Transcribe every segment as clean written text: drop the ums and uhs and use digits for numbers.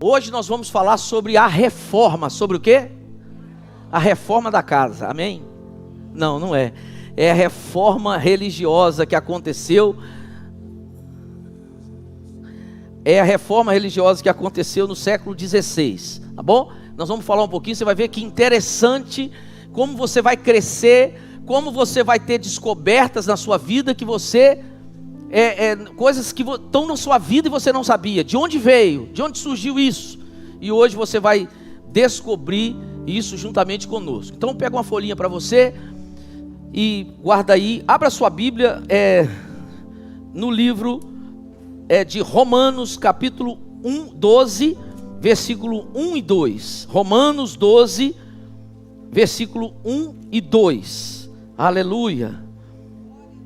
Hoje nós vamos falar sobre a reforma. Sobre o quê? A reforma da casa, amém? Não é. É a reforma religiosa que aconteceu. É a reforma religiosa que aconteceu no século XVI, tá bom? Nós vamos falar um pouquinho, você vai ver que interessante como você vai crescer, como você vai ter descobertas na sua vida que você... coisas que estão na sua vida e você não sabia. De onde veio? De onde surgiu isso? E hoje você vai descobrir isso juntamente conosco. Então pega uma folhinha para você e guarda aí. Abra sua Bíblia no livro de Romanos capítulo 12, versículo 1 e 2. Romanos 12, versículo 1 e 2. Aleluia.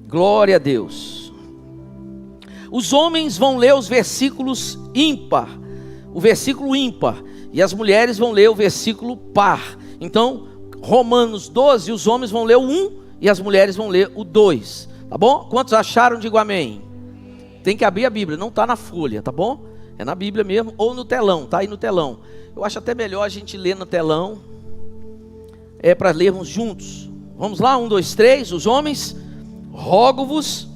Glória a Deus. Os homens vão ler os versículos ímpar, o versículo ímpar, e as mulheres vão ler o versículo par. Então, Romanos 12, os homens vão ler o 1 e as mulheres vão ler o 2, tá bom? Quantos acharam? Digo amém. Tem que abrir a Bíblia, não está na folha, tá bom? É na Bíblia mesmo, ou no telão, tá aí no telão. Eu acho até melhor a gente ler no telão, para lermos juntos. Vamos lá, 1, 2, 3, os homens, rogo-vos.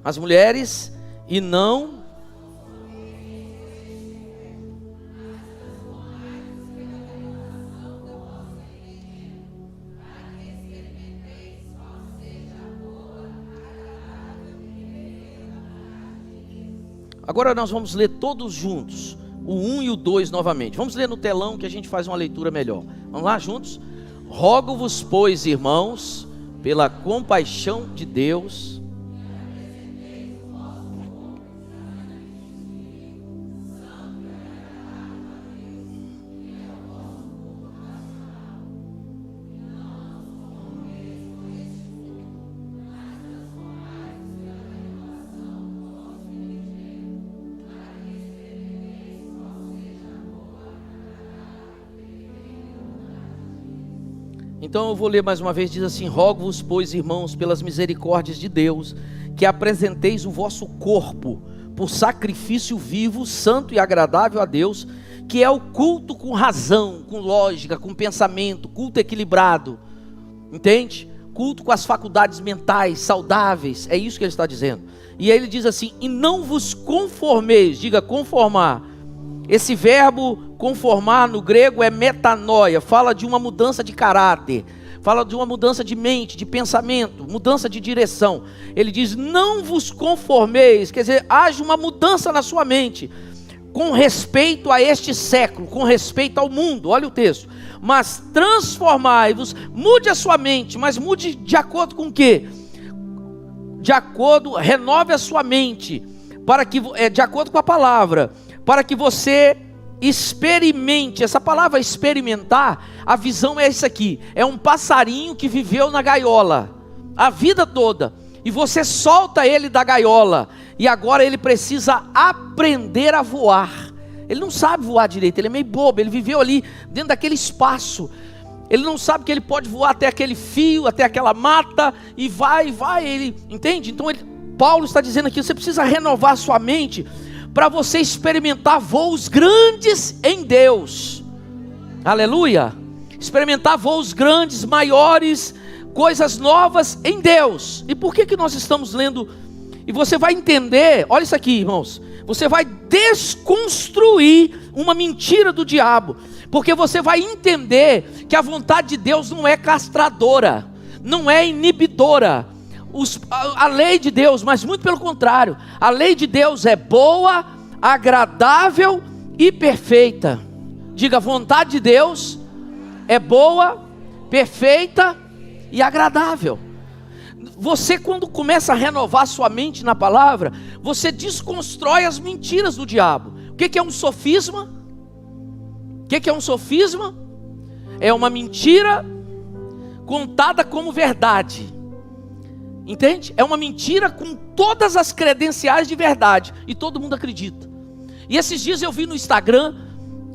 As mulheres, e não... Agora nós vamos ler todos juntos, o 1 e o 2 novamente. Vamos ler no telão que a gente faz uma leitura melhor. Vamos lá juntos? Rogo-vos, pois, irmãos, pela compaixão de Deus... Então eu vou ler mais uma vez, diz assim: rogo-vos, pois, irmãos, pelas misericórdias de Deus, que apresenteis o vosso corpo por sacrifício vivo, santo e agradável a Deus, que é o culto com razão, com lógica, com pensamento, culto equilibrado, entende? Culto com as faculdades mentais saudáveis, é isso que ele está dizendo. E aí ele diz assim: e não vos conformeis, diga conformar. Esse verbo conformar no grego é metanoia, fala de uma mudança de caráter, fala de uma mudança de mente, de pensamento, mudança de direção. Ele diz: não vos conformeis, quer dizer, haja uma mudança na sua mente, com respeito a este século, com respeito ao mundo, olha o texto. Mas transformai-vos, mude a sua mente, mas mude de acordo com o quê? De acordo, renove a sua mente, para que, de acordo com a palavra, para que você experimente. Essa palavra experimentar, a visão é essa aqui, é um passarinho que viveu na gaiola a vida toda, e você solta ele da gaiola, e agora ele precisa aprender a voar. Ele não sabe voar direito, ele é meio bobo, ele viveu ali dentro daquele espaço, ele não sabe que ele pode voar até aquele fio, até aquela mata, e vai, ele entende? Então Paulo está dizendo aqui, você precisa renovar a sua mente, para você experimentar voos grandes em Deus, aleluia, experimentar voos grandes, maiores, coisas novas em Deus. E por que nós estamos lendo? E você vai entender, olha isso aqui, irmãos, você vai desconstruir uma mentira do diabo, porque você vai entender que a vontade de Deus não é castradora, não é inibidora, a lei de Deus, mas muito pelo contrário, a lei de Deus é boa, agradável e perfeita. Diga, a vontade de Deus é boa, perfeita e agradável. Você, quando começa a renovar sua mente na palavra, você desconstrói as mentiras do diabo. O que é um sofisma? O que é um sofisma? É uma mentira contada como verdade. Entende? É uma mentira com todas as credenciais de verdade, e todo mundo acredita. E esses dias eu vi no Instagram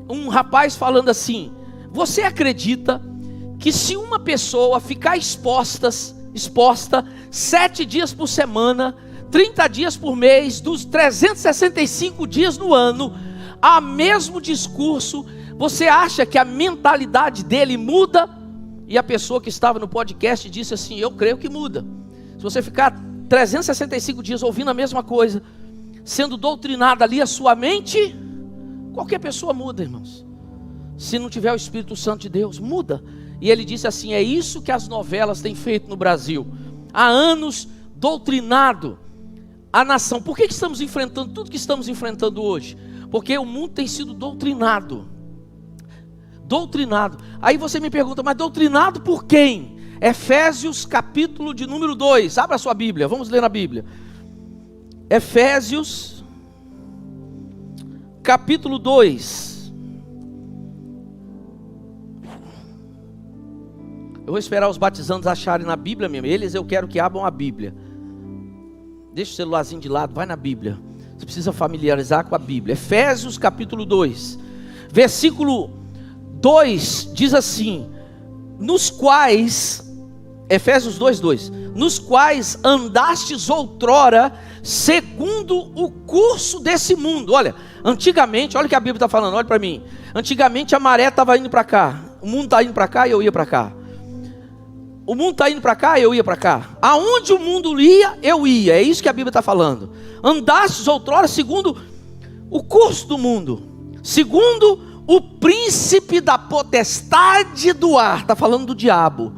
um rapaz falando assim: Você acredita que se uma pessoa ficar exposta 7 dias por semana, 30 dias por mês, dos 365 dias no ano, a mesmo discurso, você acha que a mentalidade dele muda? E a pessoa que estava no podcast disse assim: eu creio que muda. Se você ficar 365 dias ouvindo a mesma coisa, sendo doutrinada ali a sua mente, qualquer pessoa muda, irmãos. Se não tiver o Espírito Santo de Deus, muda. E ele disse assim: é isso que as novelas têm feito no Brasil. Há anos doutrinado a nação. Por que estamos enfrentando tudo que estamos enfrentando hoje? Porque o mundo tem sido doutrinado. Doutrinado. Aí você me pergunta: mas doutrinado por quem? Efésios capítulo de número 2. Abra a sua Bíblia, vamos ler na Bíblia. Efésios capítulo 2. Eu vou esperar os batizandos acharem na Bíblia mesmo. Eles eu quero que abram a Bíblia. Deixa o celularzinho de lado, vai na Bíblia. Você precisa familiarizar com a Bíblia. Efésios capítulo 2, versículo 2 diz assim: nos quais, Efésios 2:2, nos quais andastes outrora, segundo o curso desse mundo. Olha, antigamente, olha o que a Bíblia está falando, olha para mim. Antigamente a maré estava indo para cá, o mundo está indo para cá e eu ia para cá. O mundo está indo para cá e eu ia para cá. Aonde o mundo ia, eu ia. É isso que a Bíblia está falando. Andastes outrora segundo o curso do mundo, segundo o príncipe da potestade do ar. Está falando do diabo,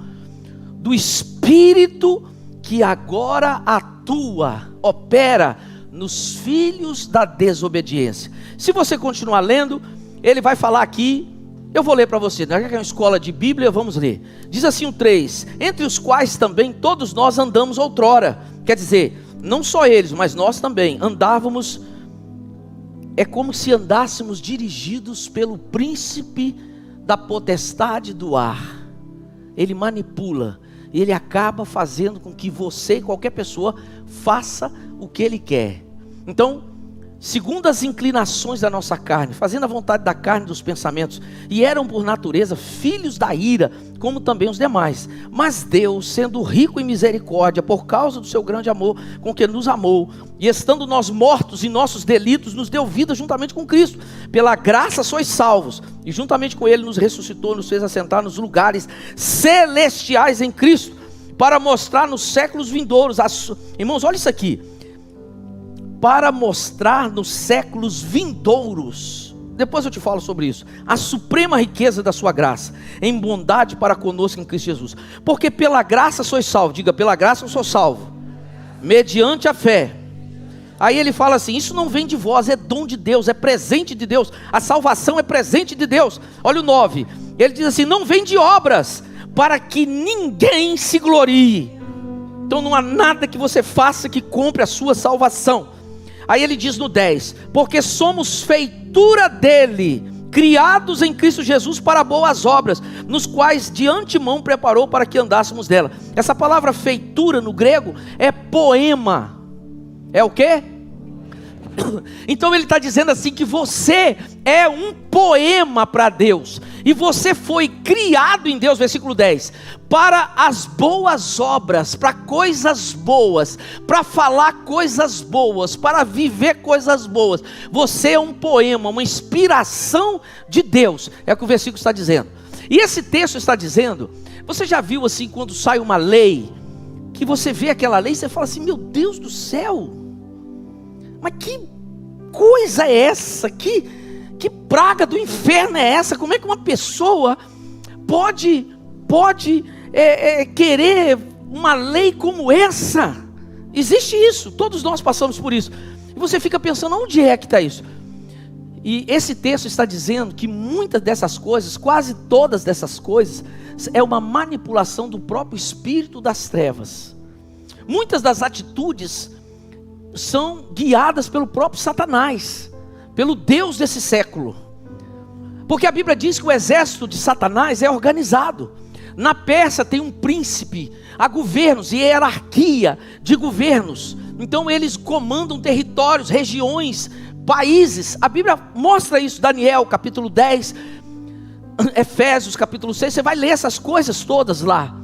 do espírito que agora atua, opera nos filhos da desobediência. Se você continuar lendo, ele vai falar aqui. Eu vou ler para você, já que é uma escola de Bíblia, vamos ler. Diz assim o 3: entre os quais também todos nós andamos outrora. Quer dizer, não só eles, mas nós também andávamos. É como se andássemos dirigidos pelo príncipe da potestade do ar. Ele manipula, ele acaba fazendo com que você e qualquer pessoa faça o que ele quer. Então, segundo as inclinações da nossa carne, fazendo a vontade da carne e dos pensamentos, e eram por natureza filhos da ira, como também os demais. Mas Deus, sendo rico em misericórdia, por causa do seu grande amor com que nos amou, e estando nós mortos em nossos delitos, nos deu vida juntamente com Cristo. Pela graça sois salvos, e juntamente com Ele nos ressuscitou, nos fez assentar nos lugares celestiais em Cristo, para mostrar nos séculos vindouros, irmãos, olha isso aqui, para mostrar nos séculos vindouros, depois eu te falo sobre isso, a suprema riqueza da sua graça, em bondade para conosco em Cristo Jesus. Porque pela graça sois salvos. Diga: pela graça eu sou salvo, mediante a fé. Aí ele fala assim: isso não vem de vós, é dom de Deus, é presente de Deus. A salvação é presente de Deus. Olha o 9, ele diz assim: não vem de obras, para que ninguém se glorie. Então não há nada que você faça que compre a sua salvação. Aí ele diz no 10: porque somos feitura dele, criados em Cristo Jesus para boas obras, nos quais de antemão preparou para que andássemos dela. Essa palavra feitura no grego é poema. É o quê? Então ele está dizendo assim que você é um poema para Deus, e você foi criado em Deus, versículo 10, para as boas obras, para coisas boas, para falar coisas boas, para viver coisas boas. Você é um poema, uma inspiração de Deus, é o que o versículo está dizendo. E esse texto está dizendo, você já viu assim, quando sai uma lei, que você vê aquela lei e você fala assim: meu Deus do céu, mas que coisa é essa? Que praga do inferno é essa? Como é que uma pessoa pode querer uma lei como essa? Existe isso, todos nós passamos por isso. E você fica pensando: onde é que está isso? E esse texto está dizendo que muitas dessas coisas, quase todas dessas coisas, é uma manipulação do próprio espírito das trevas. Muitas das atitudes são guiadas pelo próprio Satanás, pelo Deus desse século. Porque a Bíblia diz que o exército de Satanás é organizado. Na Pérsia tem um príncipe, há governos e hierarquia de governos. Então eles comandam territórios, regiões, países. A Bíblia mostra isso, Daniel capítulo 10. Efésios capítulo 6, você vai ler essas coisas todas lá.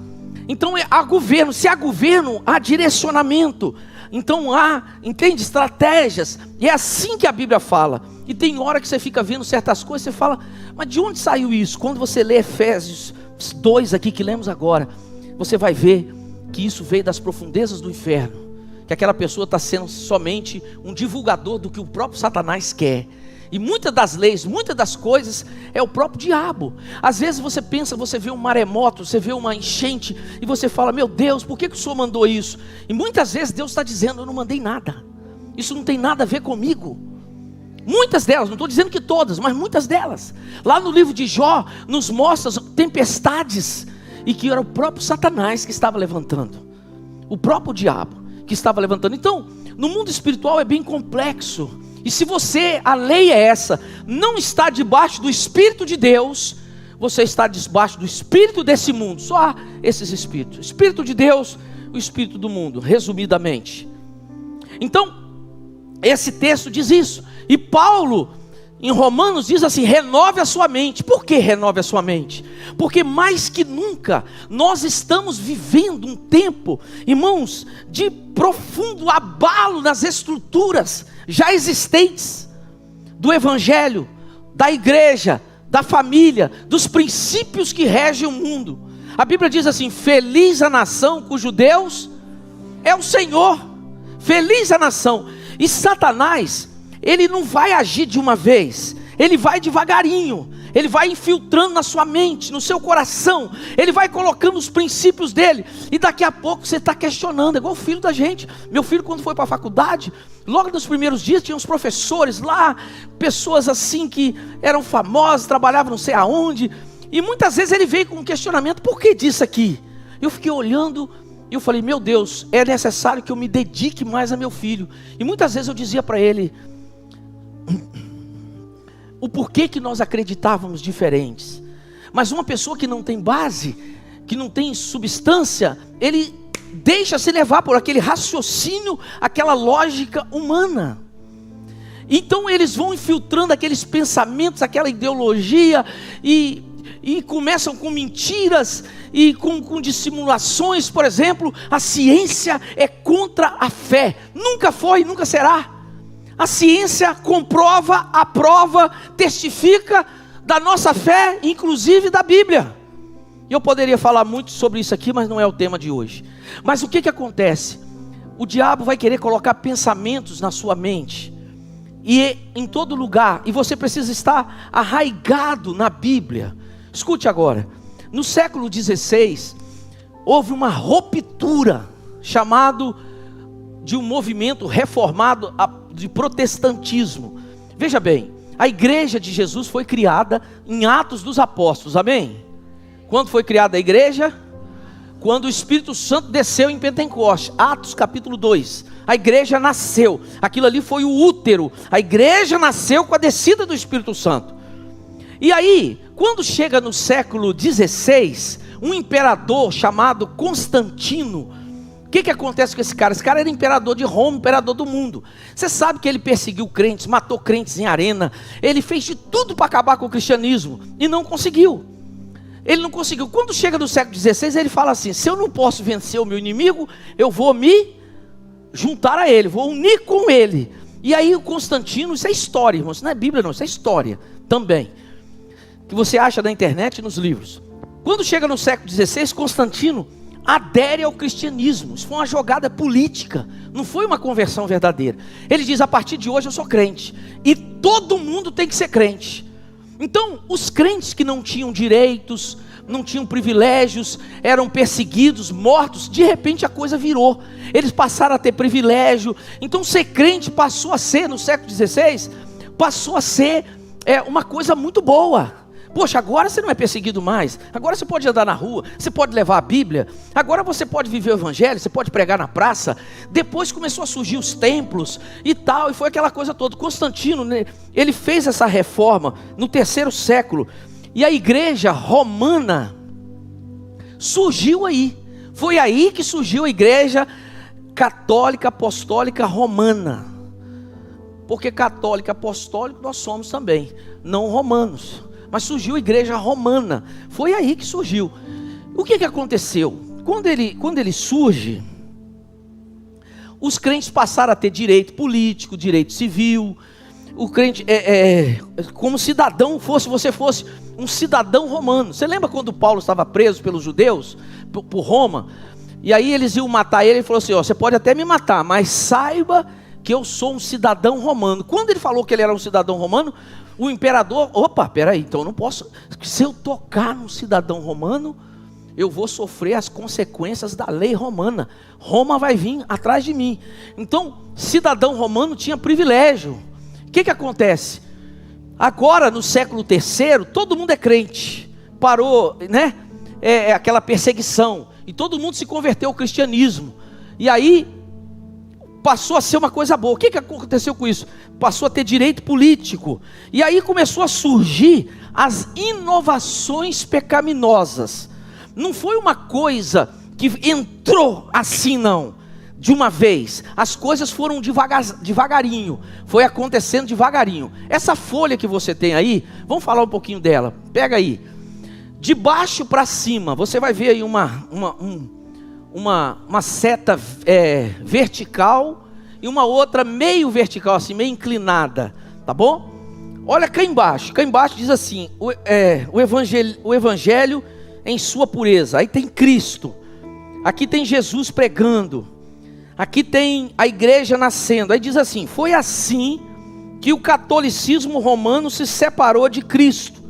Então há governo, se há governo, há direcionamento. Então há, entende, estratégias. E é assim que a Bíblia fala. E tem hora que você fica vendo certas coisas, você fala, mas de onde saiu isso? Quando você lê Efésios 2 aqui, que lemos agora, você vai ver que isso veio das profundezas do inferno. Que aquela pessoa está sendo somente um divulgador do que o próprio Satanás quer. E muitas das leis, muitas das coisas é o próprio diabo. Às vezes você pensa, você vê um maremoto, você vê uma enchente e você fala, meu Deus, por que o Senhor mandou isso? E muitas vezes Deus está dizendo, eu não mandei nada. Isso não tem nada a ver comigo. Muitas delas, não estou dizendo que todas, mas muitas delas. Lá no livro de Jó, nos mostra tempestades. E que era o próprio Satanás que estava levantando. O próprio diabo que estava levantando. Então, no mundo espiritual é bem complexo. E se você, a lei é essa, não está debaixo do Espírito de Deus, você está debaixo do espírito desse mundo. Só há esses espíritos: Espírito de Deus, o espírito do mundo, resumidamente. Então, esse texto diz isso. E Paulo, em Romanos, diz assim, renove a sua mente. Por que renove a sua mente? Porque mais que nunca, nós estamos vivendo um tempo, irmãos, de profundo abalo nas estruturas já existentes, do evangelho, da igreja, da família, dos princípios que regem o mundo. A Bíblia diz assim, feliz a nação cujo Deus é o Senhor. Feliz a nação. E Satanás, ele não vai agir de uma vez, ele vai devagarinho, ele vai infiltrando na sua mente, no seu coração, ele vai colocando os princípios dele, e daqui a pouco você está questionando, é igual o filho da gente. Meu filho, quando foi para a faculdade, logo nos primeiros dias, tinha uns professores lá, pessoas assim que eram famosas, trabalhavam não sei aonde, e muitas vezes ele veio com um questionamento, por que disso aqui? Eu fiquei olhando, e eu falei, meu Deus, é necessário que eu me dedique mais a meu filho. E muitas vezes eu dizia para ele, o porquê que nós acreditávamos diferentes. Mas uma pessoa que não tem base, que não tem substância, ele deixa se levar por aquele raciocínio, aquela lógica humana. Então eles vão infiltrando aqueles pensamentos, aquela ideologia, e começam com mentiras e com dissimulações. Por exemplo, a ciência é contra a fé. Nunca foi, nunca será. A ciência comprova, aprova, testifica da nossa fé, inclusive da Bíblia. E eu poderia falar muito sobre isso aqui, mas não é o tema de hoje. Mas o que acontece? O diabo vai querer colocar pensamentos na sua mente, e em todo lugar, e você precisa estar arraigado na Bíblia. Escute agora, no século XVI, houve uma ruptura, chamado de um movimento reformado de protestantismo. Veja bem, a igreja de Jesus foi criada em Atos dos Apóstolos, amém? Quando foi criada a igreja? Quando o Espírito Santo desceu em Pentecostes, Atos capítulo 2, a igreja nasceu, aquilo ali foi o útero, a igreja nasceu com a descida do Espírito Santo. E aí, quando chega no século XVI, um imperador chamado Constantino, o que acontece com esse cara? Esse cara era imperador de Roma, imperador do mundo. Você sabe que ele perseguiu crentes, matou crentes em arena, ele fez de tudo para acabar com o cristianismo, e não conseguiu. Ele não conseguiu. Quando chega no século XVI, ele fala assim, se eu não posso vencer o meu inimigo, eu vou me juntar a ele, vou unir com ele. E aí o Constantino, isso é história, irmãos, isso não é Bíblia não, isso é história também, que você acha na internet e nos livros. Quando chega no século XVI, Constantino adere ao cristianismo. Isso foi uma jogada política, não foi uma conversão verdadeira. Ele diz, a partir de hoje eu sou crente, e todo mundo tem que ser crente. Então os crentes que não tinham direitos, não tinham privilégios, eram perseguidos, mortos, de repente a coisa virou, eles passaram a ter privilégio. Então ser crente passou a ser, no século XVI, passou a ser uma coisa muito boa. Poxa, agora você não é perseguido mais, agora você pode andar na rua, você pode levar a Bíblia, agora você pode viver o evangelho, você pode pregar na praça. Depois começou a surgir os templos e tal, e foi aquela coisa toda. Constantino, né, ele fez essa reforma no terceiro século, e a igreja romana surgiu aí. Foi aí que surgiu a igreja católica, apostólica, romana. Porque católica, apostólica nós somos também, não romanos. mas surgiu a igreja romana. Foi aí que surgiu. O que aconteceu? Quando ele surge, os crentes passaram a ter direito político, direito civil. O crente, como cidadão, você fosse um cidadão romano. Você lembra quando Paulo estava preso pelos judeus, por Roma? E aí eles iam matar ele, ele falou assim, você pode até me matar, mas saiba que eu sou um cidadão romano. Quando ele falou que ele era um cidadão romano, o imperador, peraí, então eu não posso, se eu tocar num cidadão romano, eu vou sofrer as consequências da lei romana. Roma vai vir atrás de mim. Então, cidadão romano tinha privilégio. O que acontece? Agora, no século III, todo mundo é crente. Parou, né? Aquela perseguição. E todo mundo se converteu ao cristianismo. E aí, passou a ser uma coisa boa. O que aconteceu com isso? Passou a ter direito político. E aí começou a surgir as inovações pecaminosas. Não foi uma coisa que entrou assim não, de uma vez. As coisas foram devagarinho, foi acontecendo devagarinho. Essa folha que você tem aí, vamos falar um pouquinho dela. Pega aí, de baixo para cima, você vai ver aí uma seta vertical e uma outra meio vertical, assim, meio inclinada, tá bom? Olha cá embaixo diz assim, o evangelho em sua pureza. Aí tem Cristo, aqui tem Jesus pregando, aqui tem a igreja nascendo. Aí diz assim, foi assim que o catolicismo romano se separou de Cristo.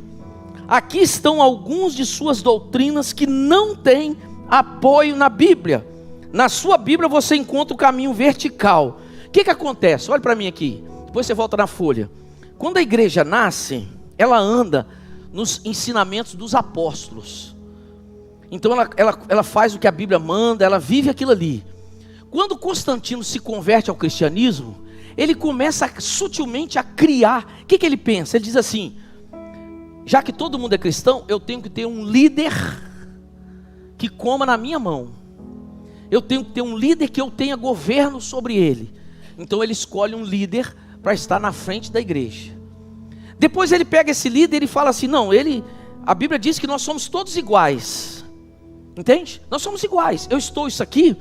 Aqui estão alguns de suas doutrinas que não têm apoio na Bíblia. Na sua Bíblia você encontra o caminho vertical. O que acontece? Olha para mim aqui, depois você volta na folha. Quando a igreja nasce, ela anda nos ensinamentos dos apóstolos. Então ela faz o que a Bíblia manda, ela vive aquilo ali. Quando Constantino se converte ao cristianismo, ele começa sutilmente a criar. O que ele pensa? Ele diz assim, já que todo mundo é cristão, eu tenho que ter um líder que coma na minha mão. Eu tenho que ter um líder que eu tenha governo sobre ele. Então ele escolhe um líder para estar na frente da igreja. Depois ele pega esse líder e fala assim, não, a Bíblia diz que nós somos todos iguais. Entende? Nós somos iguais. Isso aqui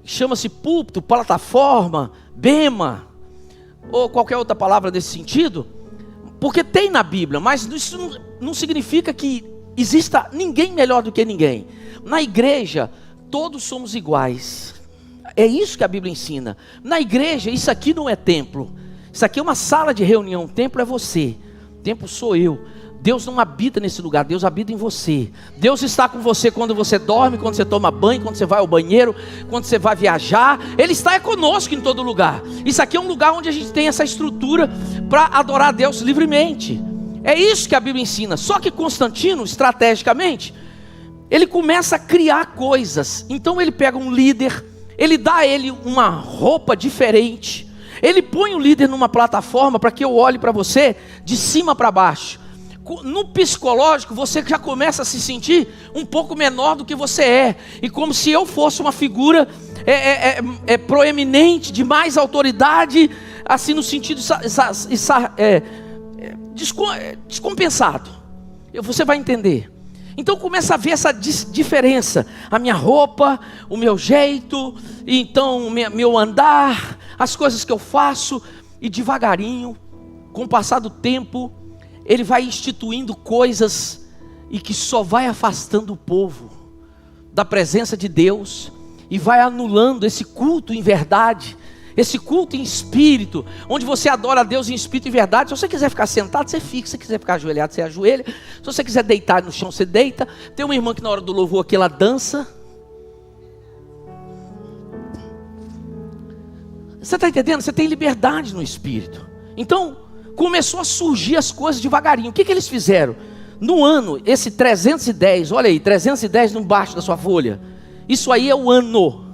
chama-se púlpito, plataforma, bema, ou qualquer outra palavra desse sentido, porque tem na Bíblia, mas isso não significa que exista ninguém melhor do que ninguém. Na igreja, todos somos iguais. É isso que a Bíblia ensina. Na igreja, isso aqui não é templo. Isso aqui é uma sala de reunião. Templo é você. Templo sou eu. Deus não habita nesse lugar, Deus habita em você. Deus está com você quando você dorme, quando você toma banho, quando você vai ao banheiro, quando você vai viajar. Ele está conosco em todo lugar. Isso aqui é um lugar onde a gente tem essa estrutura para adorar a Deus livremente. É isso que a Bíblia ensina. Só que Constantino, estrategicamente, ele começa a criar coisas. Então ele pega um líder, ele dá a ele uma roupa diferente, ele põe o líder numa plataforma para que eu olhe para você de cima para baixo. No psicológico você já começa a se sentir um pouco menor do que você é, e como se eu fosse uma figura proeminente, de mais autoridade, assim no sentido descompensado. Você vai entender. Então começa a ver essa diferença, a minha roupa, o meu jeito, então meu andar, as coisas que eu faço, e devagarinho, com o passar do tempo, ele vai instituindo coisas e que só vai afastando o povo da presença de Deus e vai anulando esse culto em verdade, esse culto em espírito, onde você adora a Deus em espírito e verdade. Se você quiser ficar sentado, você fica. Se você quiser ficar ajoelhado, você ajoelha. Se você quiser deitar no chão, você deita. Tem uma irmã que na hora do louvor aqui, ela dança. Você está entendendo? Você tem liberdade no espírito. Então começou a surgir as coisas devagarinho. O que eles fizeram? No ano, esse 310, olha aí, 310 embaixo da sua folha. Isso aí é o ano.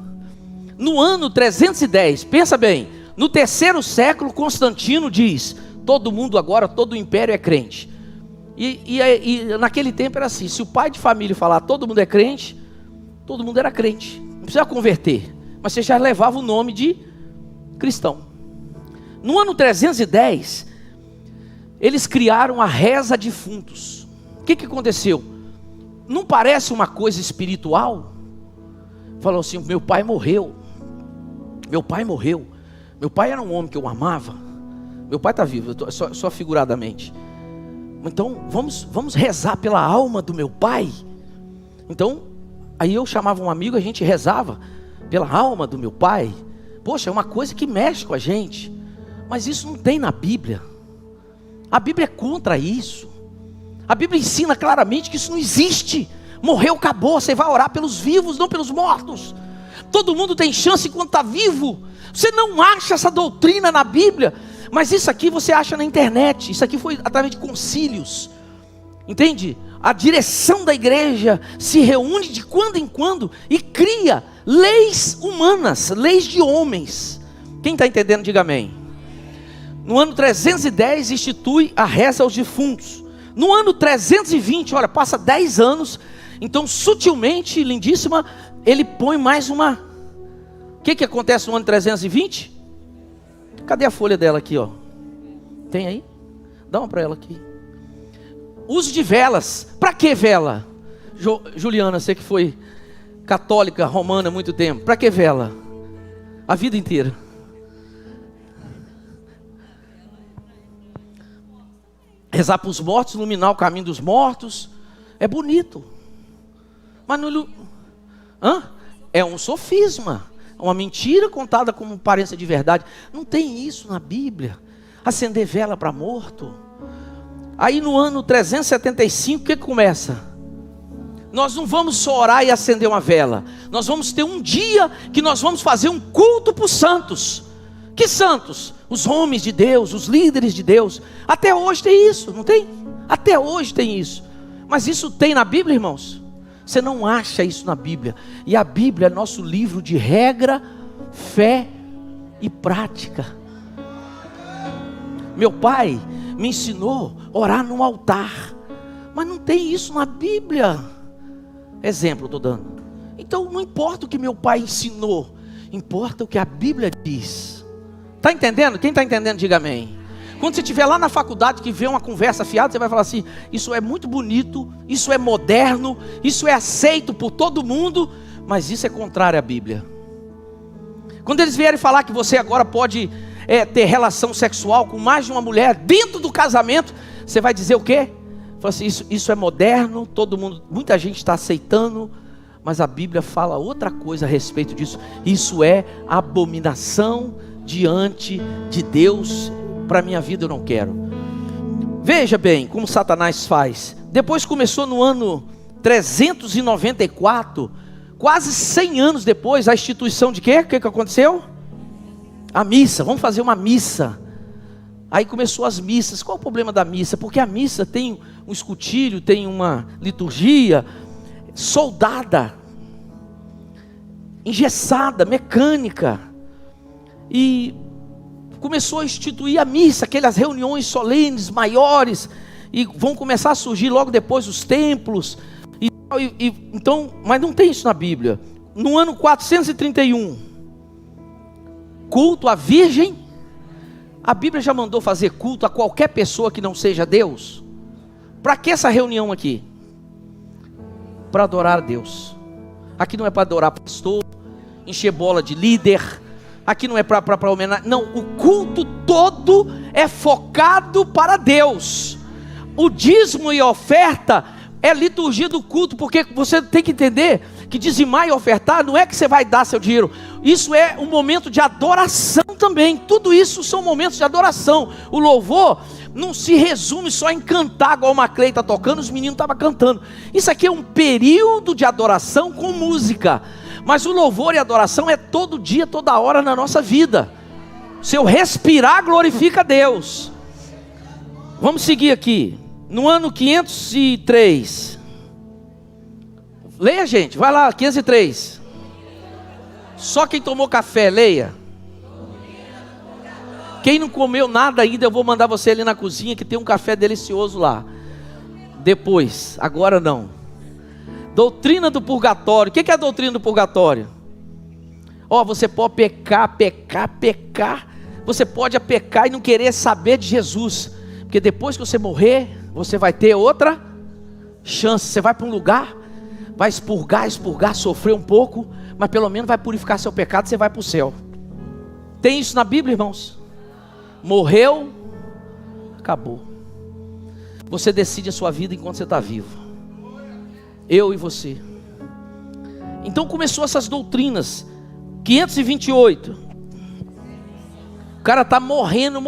No ano 310, pensa bem, no 3º século, Constantino diz, todo mundo agora, todo o império é crente. E naquele tempo era assim, se o pai de família falar todo mundo é crente, todo mundo era crente. Não precisa converter, mas você já levava o nome de cristão. No ano 310, eles criaram a reza a defuntos. que aconteceu? Não parece uma coisa espiritual? Falou assim: meu pai morreu. Meu pai morreu. Meu pai era um homem que eu amava. Meu pai está vivo, só figuradamente. Então vamos rezar pela alma do meu pai. Então aí eu chamava um amigo, a gente rezava pela alma do meu pai. Poxa, é uma coisa que mexe com a gente. Mas isso não tem na Bíblia. A Bíblia é contra isso. A Bíblia ensina claramente que isso não existe. Morreu, acabou. Você vai orar pelos vivos, não pelos mortos. Todo mundo tem chance enquanto está vivo. Você não acha essa doutrina na Bíblia. Mas isso aqui você acha na internet. Isso aqui foi através de concílios. Entende? A direção da igreja se reúne de quando em quando e cria leis humanas, leis de homens. Quem está entendendo, diga amém. No ano 310 institui a reza aos defuntos. No ano 320, olha, passa 10 anos. Então sutilmente, lindíssima, ele põe mais uma. O que acontece no ano 320? Cadê a folha dela aqui, ó? Tem aí? Dá uma para ela aqui. Uso de velas. Para que vela? Juliana, você que foi católica romana há muito tempo. Para que vela? A vida inteira. Rezar para os mortos, iluminar o caminho dos mortos. É bonito. Mas não... É um sofisma. Uma mentira contada como aparência de verdade. Não tem isso na Bíblia. Acender vela para morto. Aí no ano 375, o que começa? Nós não vamos só orar e acender uma vela. Nós vamos ter um dia que nós vamos fazer um culto para os santos. Que santos? Os homens de Deus, os líderes de Deus. Até hoje tem isso, não tem? Até hoje tem isso. Mas isso tem na Bíblia, irmãos? Você não acha isso na Bíblia. E a Bíblia é nosso livro de regra, fé e prática. Meu pai me ensinou a orar no altar. Mas não tem isso na Bíblia. Exemplo estou dando. Então não importa o que meu pai ensinou. Importa o que a Bíblia diz. Está entendendo? Quem está entendendo, diga amém. Quando você estiver lá na faculdade que vê uma conversa fiada, você vai falar assim: isso é muito bonito, isso é moderno, isso é aceito por todo mundo, mas isso é contrário à Bíblia. Quando eles vierem falar que você agora pode ter relação sexual com mais de uma mulher dentro do casamento, você vai dizer o quê? Fala assim: isso é moderno, todo mundo, muita gente está aceitando, mas a Bíblia fala outra coisa a respeito disso. Isso é abominação diante de Deus. Para a minha vida eu não quero. Veja bem como Satanás faz. Depois começou no ano 394, quase 100 anos depois, a instituição de quê? O que aconteceu? A missa. Vamos fazer uma missa. Aí começou as missas. Qual o problema da missa? Porque a missa tem um escutilho, tem uma liturgia soldada, engessada, mecânica. E começou a instituir a missa, aquelas reuniões solenes, maiores, e vão começar a surgir logo depois os templos, então, mas não tem isso na Bíblia. No ano 431, culto à Virgem. A Bíblia já mandou fazer culto a qualquer pessoa que não seja Deus. Para que essa reunião aqui? Para adorar a Deus. Aqui não é para adorar pastor, encher bola de líder. Aqui não é para homenagem. Não, o culto todo é focado para Deus. O dízimo e a oferta é liturgia do culto. Porque você tem que entender que dizimar e ofertar não é que você vai dar seu dinheiro. Isso é um momento de adoração também. Tudo isso são momentos de adoração. O louvor não se resume só em cantar, igual uma Maclei está tocando, os meninos estavam cantando. Isso aqui é um período de adoração com música. Mas o louvor e a adoração é todo dia, toda hora na nossa vida. Se eu respirar, glorifica a Deus. Vamos seguir aqui. No ano 503. Leia, gente, vai lá, 503. Só quem tomou café, leia. Quem não comeu nada ainda, eu vou mandar você ali na cozinha, que tem um café delicioso lá. Depois, agora não. Doutrina do purgatório. O que é a doutrina do purgatório? Você pode pecar. Você pode pecar e não querer saber de Jesus. Porque depois que você morrer, você vai ter outra chance. Você vai para um lugar, vai expurgar, sofrer um pouco, mas pelo menos vai purificar seu pecado, você vai para o céu. Tem isso na Bíblia, irmãos? Morreu, acabou. Você decide a sua vida enquanto você está vivo. Eu e você. Então começou essas doutrinas. 528. O cara está morrendo.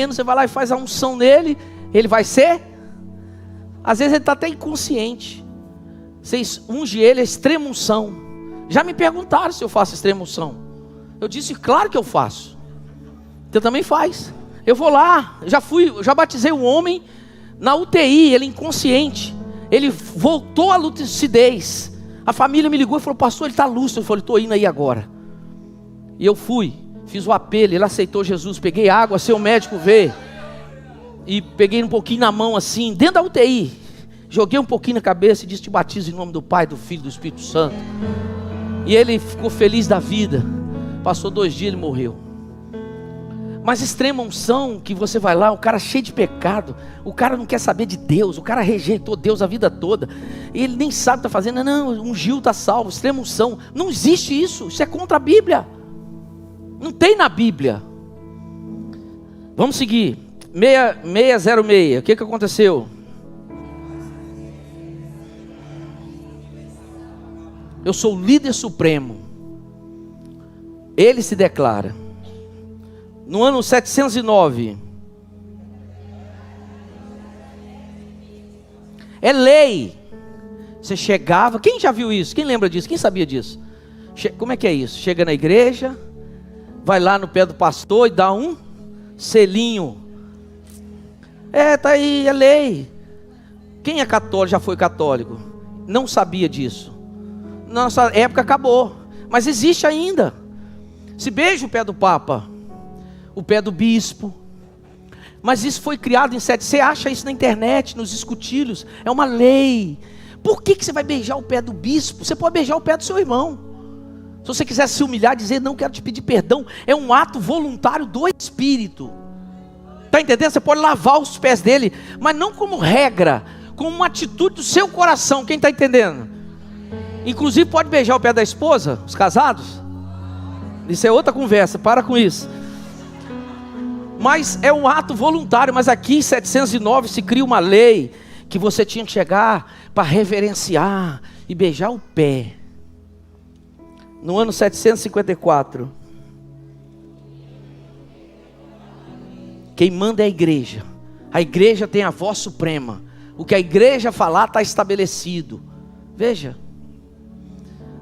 Você vai lá e faz a unção nele. Ele vai ser? Às vezes ele está até inconsciente. Vocês unge ele, é extrema unção. Já me perguntaram se eu faço extrema unção. Eu disse, claro que eu faço. Você também faz. Eu vou lá, já batizei um homem na UTI, ele inconsciente. Ele voltou à lucidez. A família me ligou e falou, pastor, ele está lúcido. Eu falei, estou indo aí agora. E eu fui, fiz o apelo, ele aceitou Jesus. Peguei água, seu médico vê. E peguei um pouquinho na mão assim, dentro da UTI. Joguei um pouquinho na cabeça e disse, te batizo em nome do Pai, do Filho e do Espírito Santo. E ele ficou feliz da vida. Passou 2 dias, ele morreu. Mas extrema unção, que você vai lá, o cara cheio de pecado, o cara não quer saber de Deus, o cara rejeitou Deus a vida toda, e ele nem sabe o que está fazendo. Não, ungiu, está salvo. Extrema unção, não existe isso, isso é contra a Bíblia. Não tem na Bíblia. Vamos seguir. 606, o que aconteceu? Eu sou o líder supremo. Ele se declara. No ano 709. É lei. Você chegava. Quem já viu isso? Quem lembra disso? Quem sabia disso? Como é que é isso? Chega na igreja, vai lá no pé do pastor e dá um selinho. Tá aí, é lei. Quem é católico, já foi católico, não sabia disso. Nossa época acabou, mas existe ainda. Se beija o pé do Papa, o pé do bispo. Mas isso foi criado em 7. Você acha isso na internet, nos escutilhos. É uma lei. Por que você vai beijar o pé do bispo? Você pode beijar o pé do seu irmão. Se você quiser se humilhar, dizer, não quero te pedir perdão, é um ato voluntário do Espírito. Está entendendo? Você pode lavar os pés dele, mas não como regra, como uma atitude do seu coração. Quem está entendendo? Inclusive pode beijar o pé da esposa, os casados. Isso é outra conversa, para com isso. Mas é um ato voluntário. Mas aqui em 709 se cria uma lei que você tinha que chegar para reverenciar e beijar o pé. No ano 754, quem manda é a igreja. A igreja tem a voz suprema. O que a igreja falar está estabelecido. Veja,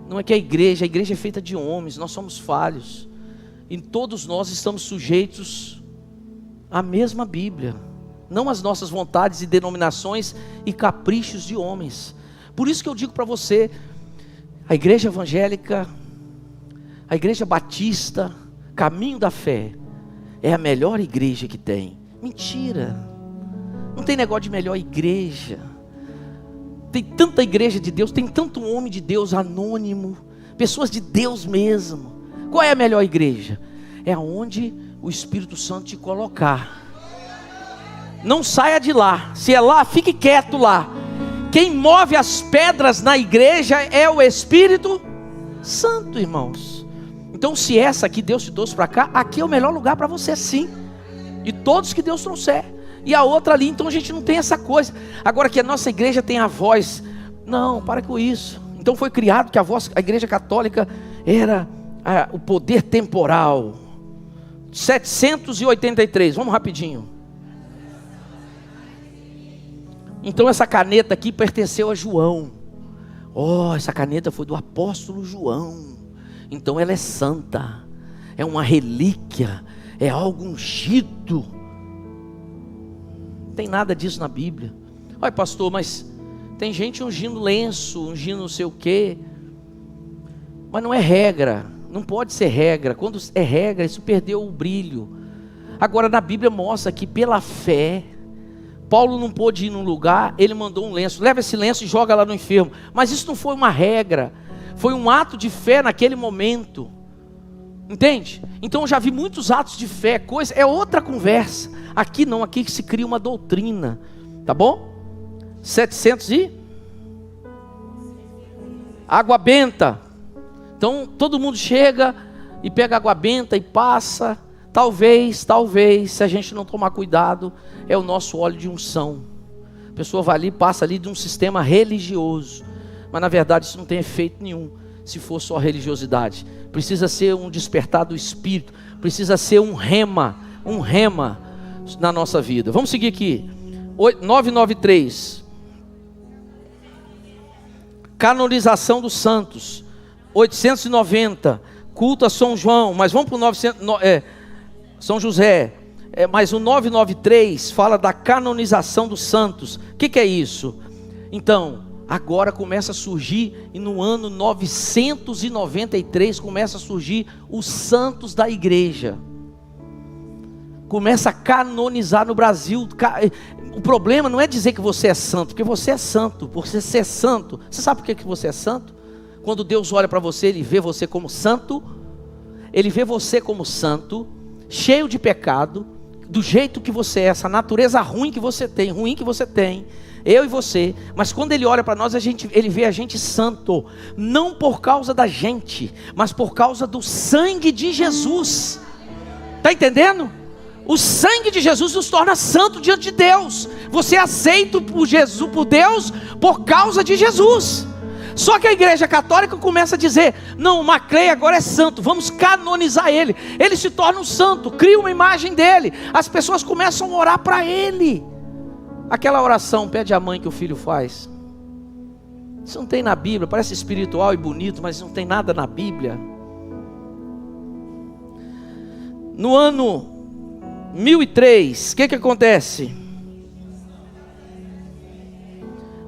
não é que a igreja é feita de homens, nós somos falhos. E todos nós estamos sujeitos à mesma Bíblia. Não às nossas vontades e denominações e caprichos de homens. Por isso que eu digo para você, a igreja evangélica, a igreja batista, Caminho da Fé, é a melhor igreja que tem. Mentira. Não tem negócio de melhor igreja. Tem tanta igreja de Deus, tem tanto homem de Deus anônimo, pessoas de Deus mesmo. Qual é a melhor igreja? É onde o Espírito Santo te colocar. Não saia de lá. Se é lá, fique quieto lá. Quem move as pedras na igreja é o Espírito Santo, irmãos. Então, se essa aqui Deus te trouxe para cá, aqui é o melhor lugar para você, sim. E todos que Deus trouxer. E a outra ali, então a gente não tem essa coisa. Agora que a nossa igreja tem a voz, não, para com isso. Então foi criado que a igreja católica era o poder temporal. 783, vamos rapidinho. Então essa caneta aqui pertenceu a João. Essa caneta foi do apóstolo João. Então ela é santa, é uma relíquia, é algo ungido. Não tem nada disso na Bíblia. Olha, pastor, mas tem gente ungindo lenço, ungindo não sei o quê. Mas não é regra, não pode ser regra. Quando é regra, isso perdeu o brilho. Agora na Bíblia mostra que pela fé, Paulo não pôde ir num lugar, ele mandou um lenço, leva esse lenço e joga lá no enfermo. Mas isso não foi uma regra, foi um ato de fé naquele momento. Entende? Então eu já vi muitos atos de fé, é outra conversa. Aqui não, aqui que se cria uma doutrina, tá bom? 700 e? Água benta. Então todo mundo chega e pega água benta e passa. Talvez, se a gente não tomar cuidado, é o nosso óleo de unção. A pessoa vai ali, passa ali de um sistema religioso, mas na verdade isso não tem efeito nenhum, se for só religiosidade. Precisa ser um despertar do Espírito, precisa ser um rema na nossa vida. Vamos seguir aqui, 993, canonização dos santos, 890, culto a São João, mas vamos para o 900, São José, mas o 993 fala da canonização dos santos. O que é isso? Então, agora começa a surgir, e no ano 993 começa a surgir os santos da igreja. Começa a canonizar no Brasil. O problema não é dizer que você é santo, porque você é santo. Por você ser santo, você sabe por que você é santo? Quando Deus olha para você, Ele vê você como santo. Ele vê você como santo, cheio de pecado, do jeito que você é, essa natureza ruim que você tem, eu e você. Mas quando Ele olha para nós, Ele vê a gente santo, não por causa da gente, mas por causa do sangue de Jesus. Está entendendo? O sangue de Jesus nos torna santo diante de Deus. Você é aceito por Jesus, por Deus, por causa de Jesus. Só que a igreja católica começa a dizer: não, o Maclay agora é santo, vamos canonizar ele. Ele se torna um santo, cria uma imagem dele. As pessoas começam a orar para ele. Aquela oração, pede a mãe que o filho faz. Isso não tem na Bíblia, parece espiritual e bonito, mas não tem nada na Bíblia. No ano 1003, o que acontece?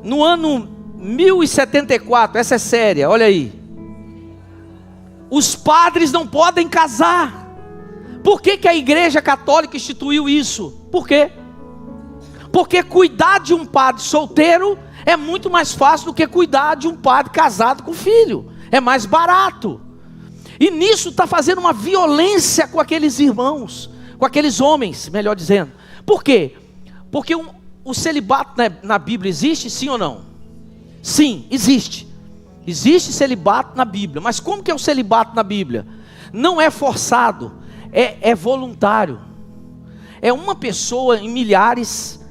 No ano 1074, essa é séria, olha aí. Os padres não podem casar. Por que a igreja católica instituiu isso? Por quê? Porque cuidar de um padre solteiro é muito mais fácil do que cuidar de um padre casado com filho. É mais barato. E nisso está fazendo uma violência com aqueles irmãos, com aqueles homens, melhor dizendo. Por quê? Porque o celibato na Bíblia existe, sim ou não? Sim, existe. Existe celibato na Bíblia. Mas como que é o celibato na Bíblia? Não é forçado, é voluntário. É uma pessoa em milhares.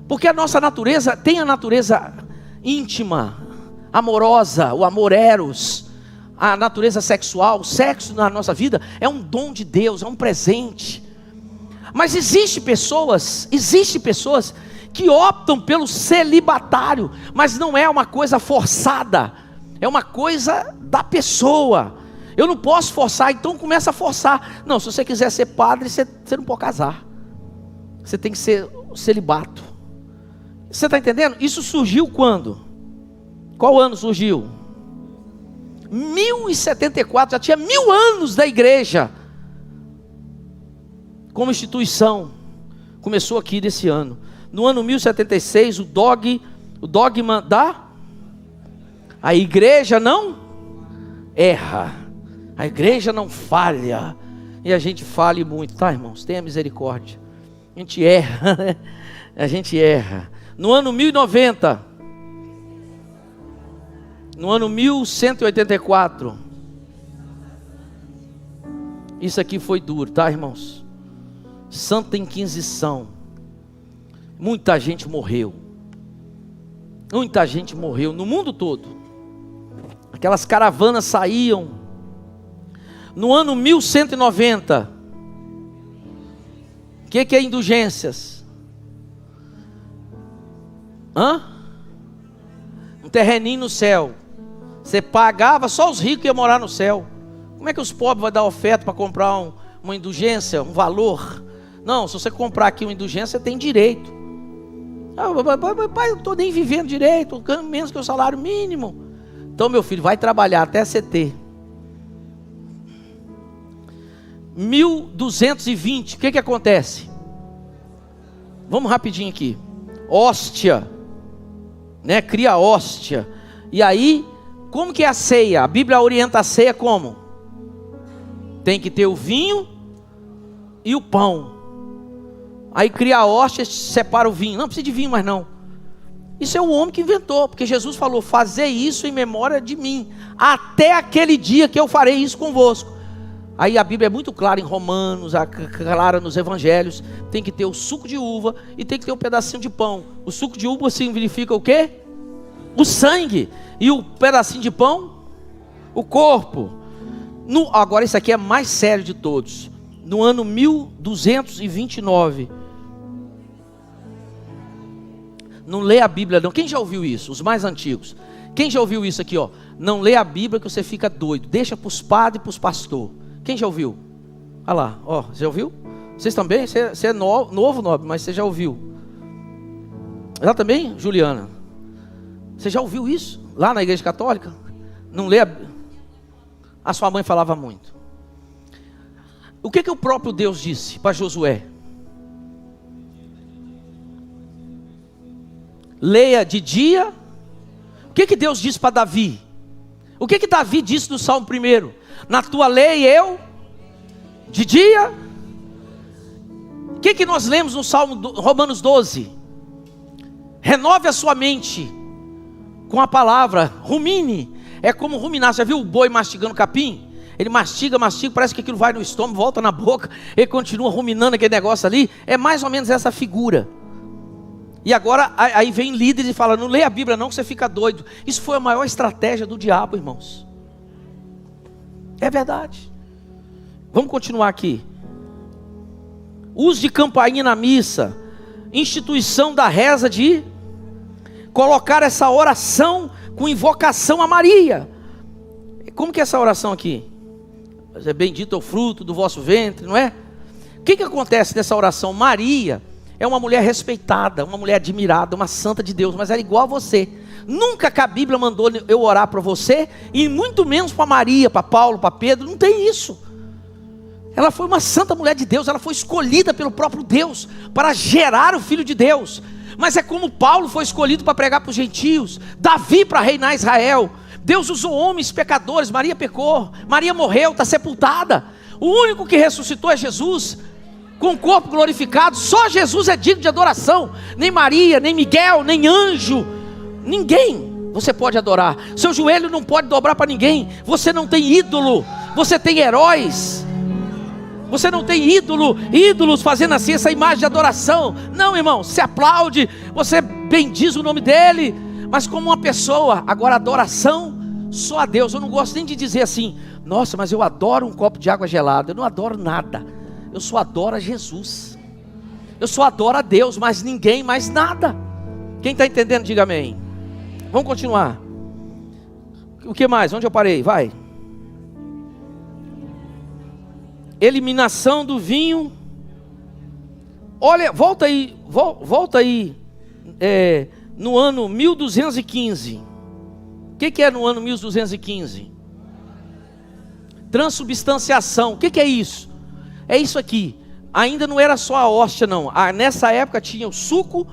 Porque a nossa natureza tem a natureza íntima, amorosa, o amor eros, a natureza sexual. O sexo na nossa vida é um dom de Deus, é um presente. Mas existe pessoas que optam pelo celibatário, mas não é uma coisa forçada, é uma coisa da pessoa. Eu não posso forçar, então começa a forçar. Não, se você quiser ser padre, você não pode casar. Você tem que ser celibato. Você está entendendo? Isso surgiu quando? Qual ano surgiu? 1074, já tinha 1000 anos da igreja como instituição. Começou aqui desse ano. No ano 1076, o dogma a igreja não erra, a igreja não falha. E a gente falha muito, tá, irmãos? Tenha misericórdia. A gente erra, né? A gente erra. No ano 1090, no ano 1184, isso aqui foi duro, tá, irmãos? Santa Inquisição. Muita gente morreu. Muita gente morreu no mundo todo. Aquelas caravanas saíam. No ano 1190, o que é indulgências? Um terreninho no céu. Você pagava, só os ricos iam morar no céu. Como é que os pobres vão dar oferta para comprar uma indulgência, um valor? Não, se você comprar aqui uma indulgência, você tem direito. Pai, eu não estou nem vivendo direito, eu ganho menos que o salário mínimo. Então, meu filho, vai trabalhar até você ter. 1220, o que acontece? Vamos rapidinho aqui. Hóstia, né? Cria hóstia. E aí, como que é a ceia? A Bíblia orienta a ceia como? Tem que ter o vinho e o pão. Aí cria a hóstia, separa o vinho. Não precisa de vinho mais não. Isso é o homem que inventou, porque Jesus falou: fazer isso em memória de mim, até aquele dia que eu farei isso convosco. Aí a Bíblia é muito clara em Romanos, clara nos Evangelhos: tem que ter o suco de uva e tem que ter um pedacinho de pão. O suco de uva significa o quê? O sangue. E o pedacinho de pão? O corpo. Agora isso aqui é mais sério de todos. No ano 1229, não lê a Bíblia não. Quem já ouviu isso? Os mais antigos. Quem já ouviu isso aqui, ó? Não lê a Bíblia que você fica doido. Deixa para os padres e para os pastores. Quem já ouviu? Olha lá, ó, você já ouviu? Vocês também? Você é novo, nobre, mas você já ouviu. Ela também, Juliana? Você já ouviu isso? Lá na igreja católica? Não lê a sua mãe falava muito. O que o próprio Deus disse para Josué? Leia de dia. O que Deus disse para Davi? O que Davi disse no Salmo 1? Na tua lei eu de dia. O que nós lemos no Salmo Romanos 12? Renove a sua mente com a palavra. Rumine. É como ruminar. Já viu o boi mastigando capim? Ele mastiga, parece que aquilo vai no estômago, volta na boca, ele continua ruminando aquele negócio ali. É mais ou menos essa figura. E agora aí vem líderes e fala: não leia a Bíblia não, que você fica doido. Isso foi a maior estratégia do diabo, irmãos. É verdade. Vamos continuar aqui. Uso de campainha na missa, instituição da reza de colocar essa oração com invocação a Maria. Como que é essa oração aqui? É bendito é o fruto do vosso ventre, não é? O que acontece nessa oração? Maria é uma mulher respeitada, uma mulher admirada, uma santa de Deus, mas era igual a você. Nunca que a Bíblia mandou eu orar para você, e muito menos para Maria, para Paulo, para Pedro. Não tem isso. Ela foi uma santa mulher de Deus, ela foi escolhida pelo próprio Deus para gerar o Filho de Deus. Mas é como Paulo foi escolhido para pregar para os gentios, Davi para reinar Israel. Deus usou homens pecadores. Maria pecou, Maria morreu, está sepultada. O único que ressuscitou é Jesus, com o corpo glorificado. Só Jesus é digno de adoração. Nem Maria, nem Miguel, nem anjo, ninguém você pode adorar. Seu joelho não pode dobrar para ninguém. Você não tem ídolo, você tem heróis. Você não tem ídolos fazendo assim essa imagem de adoração. Não, irmão, você aplaude, você bendiz o nome dele, mas como uma pessoa. Agora, adoração só a Deus. Eu não gosto nem de dizer assim: nossa, mas eu adoro um copo de água gelada. Eu não adoro nada. Eu só adoro a Jesus. Eu só adoro a Deus, mas ninguém, mais nada. Quem está entendendo, diga amém. Vamos continuar. O que mais? Onde eu parei? Vai. Eliminação do vinho. Olha, volta aí. No ano 1215. O que é no ano 1215? Transubstanciação. O que é isso? É isso aqui. Ainda não era só a hóstia não. Nessa época tinha o suco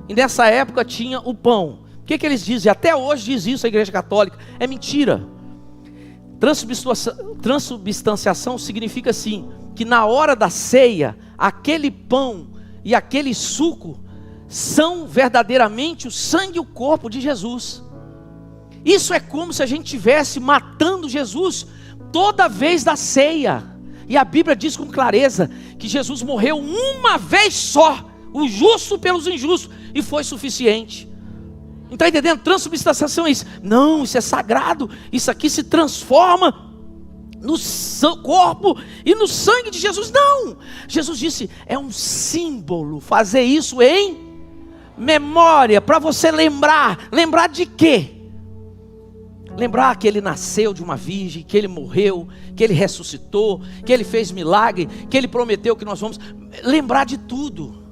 e nessa época tinha o pão. O que eles dizem? Até hoje diz isso a Igreja Católica. É mentira. Transubstanciação significa assim, que na hora da ceia, aquele pão e aquele suco são verdadeiramente o sangue e o corpo de Jesus. Isso é como se a gente estivesse matando Jesus toda vez da ceia. E a Bíblia diz com clareza que Jesus morreu uma vez só, o justo pelos injustos, e foi suficiente. Não está entendendo? Transubstanciação é isso. Não, isso é sagrado. Isso aqui se transforma no corpo e no sangue de Jesus. Não, Jesus disse, é um símbolo. Fazer isso em memória, para você lembrar. Lembrar de quê? Lembrar que ele nasceu de uma virgem, que ele morreu, que ele ressuscitou, que ele fez milagre, que ele prometeu que nós vamos. Lembrar de tudo.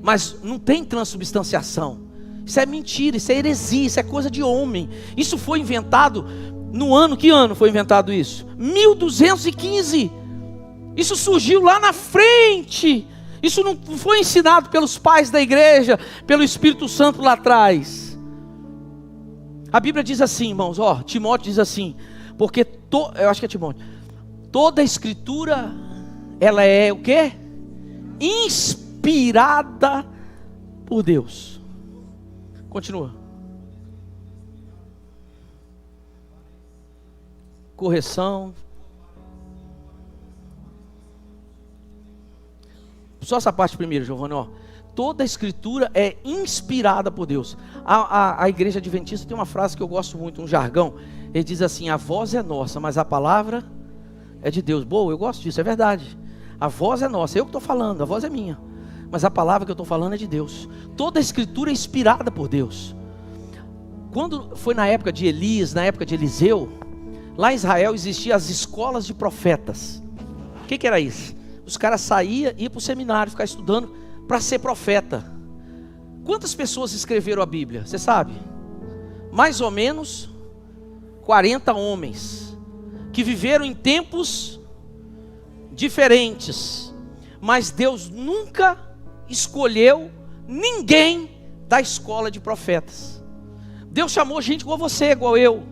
Mas não tem transubstanciação. Isso é mentira, isso é heresia, isso é coisa de homem. Isso foi inventado no ano, que ano foi inventado isso? 1215. Isso surgiu lá na frente. Isso não foi ensinado pelos pais da igreja, pelo Espírito Santo lá atrás. A Bíblia diz assim, irmãos, Timóteo diz assim, porque, eu acho que é Timóteo, toda a escritura, ela é o quê? Inspirada por Deus. Continua. Correção. Só essa parte primeiro, Giovanni, ó. Toda a escritura é inspirada por Deus. A igreja adventista tem uma frase que eu gosto muito, um jargão. Ele diz assim: a voz é nossa, mas a palavra é de Deus. Boa, eu gosto disso, é verdade. A voz é nossa, eu que estou falando, a voz é minha, mas a palavra que eu estou falando é de Deus. Toda a escritura é inspirada por Deus. Quando foi na época de Elias, na época de Eliseu, lá em Israel existiam as escolas de profetas. O que era isso? Os caras saíam, iam para o seminário, ficar estudando para ser profeta. Quantas pessoas escreveram a Bíblia? Você sabe? Mais ou menos 40 homens que viveram em tempos diferentes, mas Deus nunca escolheu ninguém da escola de profetas. Deus chamou gente igual você, igual eu.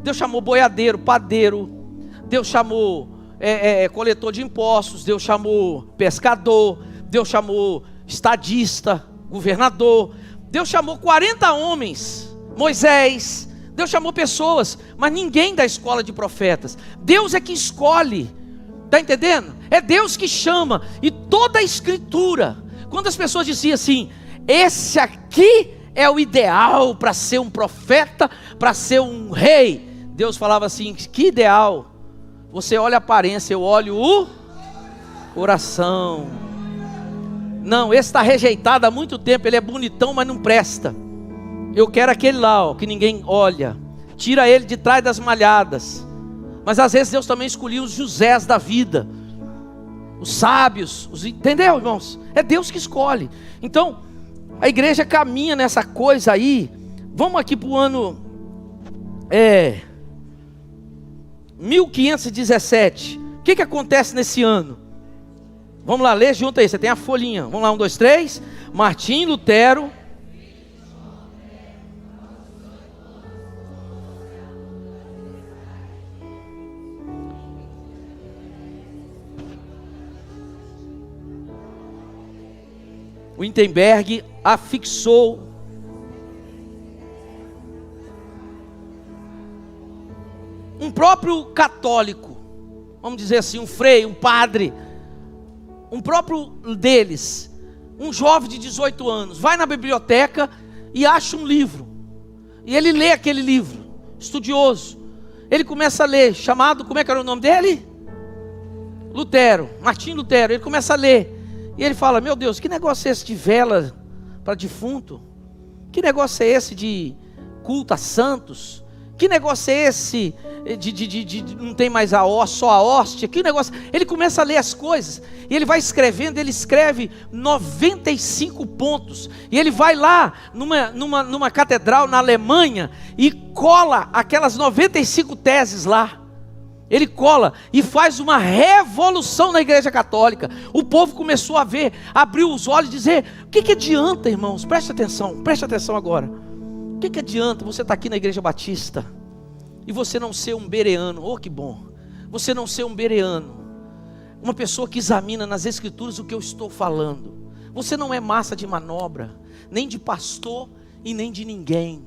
Deus chamou boiadeiro, padeiro. Deus chamou coletor de impostos. Deus chamou pescador. Deus chamou estadista, governador. Deus chamou 40 homens, Moisés. Deus chamou pessoas, mas ninguém da escola de profetas. Deus é que escolhe, está entendendo? É Deus que chama. E toda a escritura, quando as pessoas diziam assim: esse aqui é o ideal para ser um profeta, para ser um rei, Deus falava assim: que ideal? Você olha a aparência, eu olho o coração. Não, esse está rejeitado há muito tempo, ele é bonitão, mas não presta. Eu quero aquele lá, ó, que ninguém olha. Tira ele de trás das malhadas. Mas às vezes Deus também escolhia os Josés da vida, os sábios, entendeu, irmãos? É Deus que escolhe. Então, a igreja caminha nessa coisa aí. Vamos aqui para o ano 1517. O que acontece nesse ano? Vamos lá, lê junto aí, você tem a folhinha. Vamos lá, 1, 2, 3. Martim Lutero. Wittenberg afixou um próprio católico, vamos dizer assim, um frei, um padre, um próprio deles, um jovem de 18 anos, vai na biblioteca e acha um livro, e ele lê aquele livro, estudioso, ele começa a ler, chamado, como é que era o nome dele? Lutero, Martim Lutero. Ele começa a ler, e ele fala: meu Deus, que negócio é esse de vela para defunto? Que negócio é esse de culto a santos? Que negócio é esse de não tem mais só a hóstia? Que negócio? Ele começa a ler as coisas, e ele vai escrevendo, ele escreve 95 pontos, e ele vai lá numa catedral na Alemanha, e cola aquelas 95 teses lá. Ele cola e faz uma revolução na igreja católica. O povo começou a ver, abriu os olhos e dizer: o que adianta, irmãos? Preste atenção agora. O que adianta você estar aqui na igreja batista e você não ser um bereano? Oh, que bom! Você não ser um bereano, uma pessoa que examina nas escrituras o que eu estou falando. Você não é massa de manobra, nem de pastor e nem de ninguém.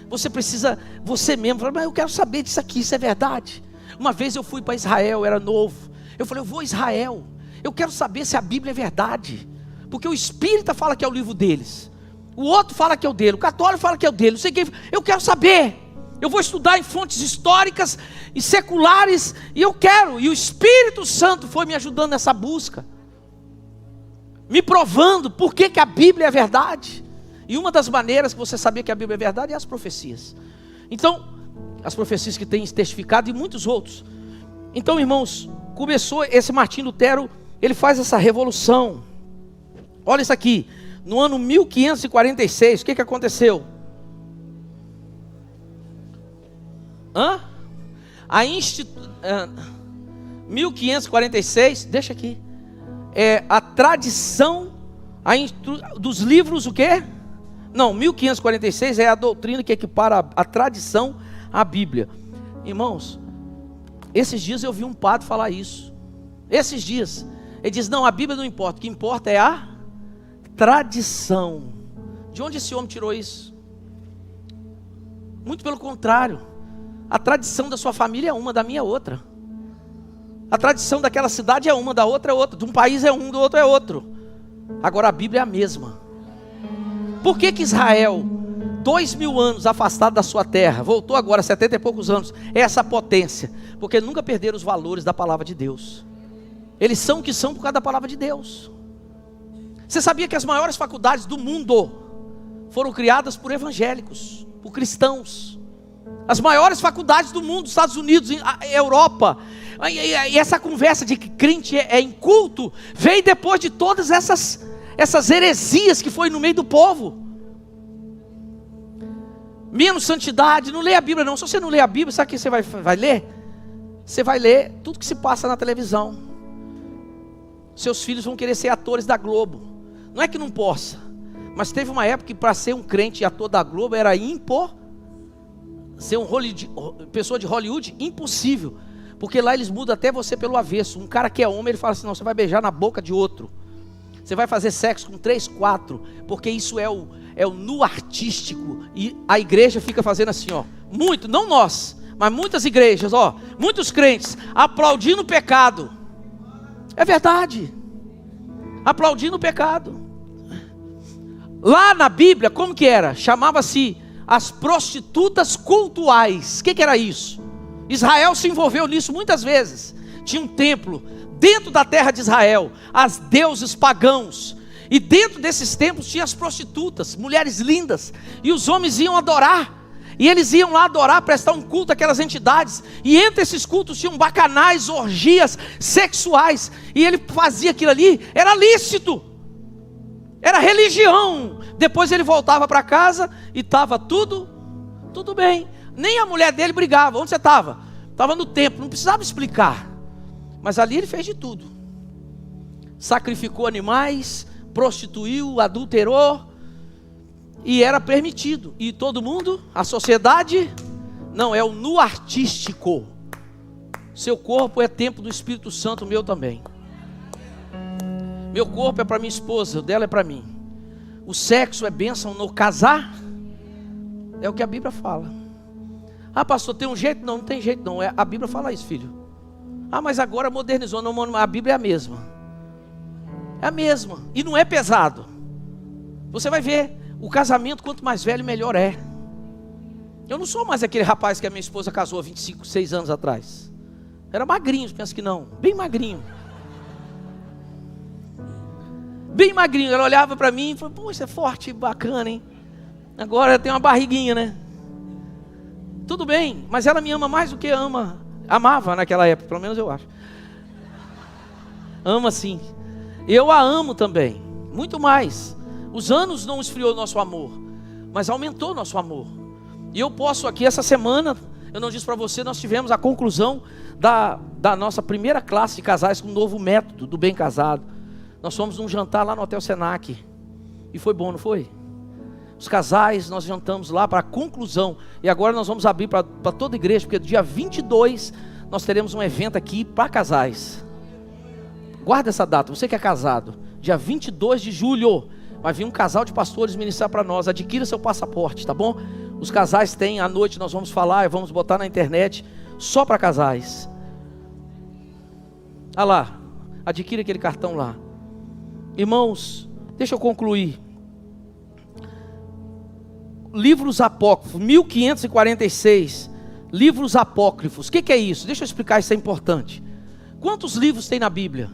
Você precisa, você mesmo, falar: mas eu quero saber disso aqui, isso é verdade? Uma vez eu fui para Israel, era novo. Eu falei: eu vou a Israel, eu quero saber se a Bíblia é verdade. Porque o espírita fala que é o livro deles, o outro fala que é o dele, o católico fala que é o dele, não sei quem. Eu quero saber. Eu vou estudar em fontes históricas e seculares, e eu quero. E o Espírito Santo foi me ajudando nessa busca, me provando por que a Bíblia é verdade. E uma das maneiras que você sabia que a Bíblia é verdade é as profecias. Então, as profecias que tem testificado e muitos outros. Então, irmãos, começou esse Martim Lutero, ele faz essa revolução. Olha isso aqui, no ano 1546, o que aconteceu? 1546, deixa aqui, a tradição dos livros, o quê? Não, 1546 é a doutrina que equipara a tradição à Bíblia. Irmãos, esses dias eu vi um padre falar isso. Esses dias, ele diz: não, a Bíblia não importa, o que importa é a tradição. De onde esse homem tirou isso? Muito pelo contrário. A tradição da sua família é uma, da minha é outra. A tradição daquela cidade é uma, da outra é outra. De um país é um, do outro é outro. Agora a Bíblia é a mesma. Por que que Israel, 2000 anos afastado da sua terra, voltou agora 70 e poucos anos, é essa potência? Porque nunca perderam os valores da palavra de Deus. Eles são o que são por causa da palavra de Deus. Você sabia que as maiores faculdades do mundo foram criadas por evangélicos, por cristãos? As maiores faculdades do mundo, Estados Unidos, Europa. E essa conversa de que crente é inculto veio depois de todas essas heresias que foi no meio do povo. Menos santidade, não lê a Bíblia não. Se você não lê a Bíblia, sabe o que você vai ler? Você vai ler tudo que se passa na televisão. Seus filhos vão querer ser atores da Globo. Não é que não possa, mas teve uma época que para ser um crente e ator da Globo era ser pessoa de Hollywood, impossível. Porque lá eles mudam até você pelo avesso. Um cara que é homem, ele fala assim, não, você vai beijar na boca de outro. Você vai fazer sexo com 3, 4. Porque isso é o nu artístico. E a igreja fica fazendo assim, ó. Muito, não nós, mas muitas igrejas, ó. Muitos crentes aplaudindo o pecado. É verdade. Aplaudindo o pecado. Lá na Bíblia, como que era? Chamava-se as prostitutas cultuais. O que era isso? Israel se envolveu nisso muitas vezes. Tinha um templo dentro da terra de Israel, as deuses pagãos, e dentro desses templos tinha as prostitutas, mulheres lindas, e os homens iam adorar, e eles iam lá adorar, prestar um culto àquelas entidades, e entre esses cultos tinham bacanais, orgias sexuais, e ele fazia aquilo ali, era lícito, era religião. Depois ele voltava para casa e estava tudo bem. Nem a mulher dele brigava. Onde você estava? Estava no templo, não precisava explicar. Mas ali ele fez de tudo. Sacrificou animais, prostituiu, adulterou. E era permitido. E todo mundo, a sociedade, não, é o nu artístico. Seu corpo é templo do Espírito Santo, meu também. Meu corpo é para minha esposa, o dela é para mim. O sexo é bênção no casar. É o que a Bíblia fala. Ah, pastor, tem um jeito? Não, não tem jeito não. A Bíblia fala isso, filho. Ah, mas agora modernizou. Não, a Bíblia é a mesma. É a mesma. E não é pesado. Você vai ver, o casamento, quanto mais velho, melhor é. Eu não sou mais aquele rapaz que a minha esposa casou há 6 anos atrás. Era magrinho, pensa que não. Bem magrinho. Bem magrinho. Ela olhava para mim e falou, pô, você é forte, bacana, hein? Agora tem uma barriguinha, né? Tudo bem, mas ela me ama mais do que amava naquela época, pelo menos eu acho. Ama sim. Eu a amo também, muito mais. Os anos não esfriou nosso amor, mas aumentou nosso amor. E eu posso aqui, essa semana, eu não disse para você, nós tivemos a conclusão da nossa primeira classe de casais com um novo método do bem casado. Nós fomos num jantar lá no Hotel Senac. E foi bom, não foi? Os casais, nós jantamos lá para a conclusão. E agora nós vamos abrir para toda a igreja, porque dia 22 nós teremos um evento aqui para casais. Guarda essa data, você que é casado. Dia 22 de julho vai vir um casal de pastores ministrar para nós. Adquira seu passaporte, tá bom? Os casais têm, à noite nós vamos falar e vamos botar na internet só para casais. Ah lá, adquira aquele cartão lá. Irmãos, deixa eu concluir. Livros apócrifos, 1546, livros apócrifos, o que é isso? Deixa eu explicar, isso é importante. Quantos livros tem na Bíblia?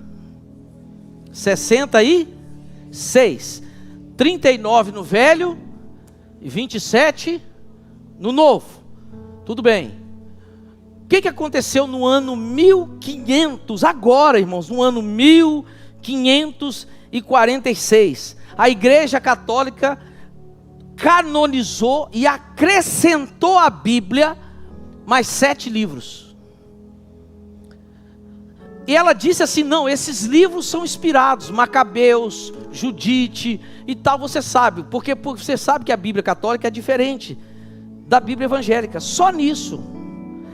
66, 39 no Velho e 27 no Novo. Tudo bem. O que aconteceu no ano 1500, agora irmãos, no ano 1546? A Igreja Católica canonizou e acrescentou à Bíblia mais 7 livros. E ela disse assim, não, esses livros são inspirados, Macabeus, Judite e tal, você sabe, porque você sabe que a Bíblia católica é diferente da Bíblia evangélica, só nisso.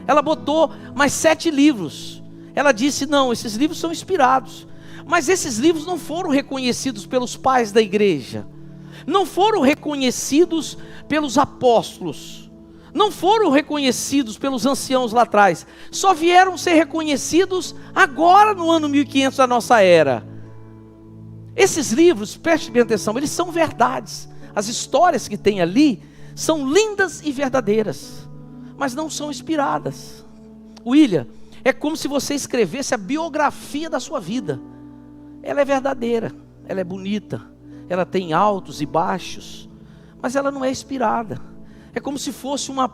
Ela botou mais 7 livros. Ela disse, não, esses livros são inspirados. Mas esses livros não foram reconhecidos pelos pais da igreja. Não foram reconhecidos pelos apóstolos. não foram reconhecidos pelos anciãos lá atrás, só vieram ser reconhecidos agora no ano 1500 da nossa era. Esses livros, preste bem atenção, eles são verdades. As histórias que tem ali são lindas e verdadeiras, mas não são inspiradas. William, é como se você escrevesse a biografia da sua vida. Ela é verdadeira, ela é bonita, ela tem altos e baixos, mas ela não é inspirada. É como se fosse uma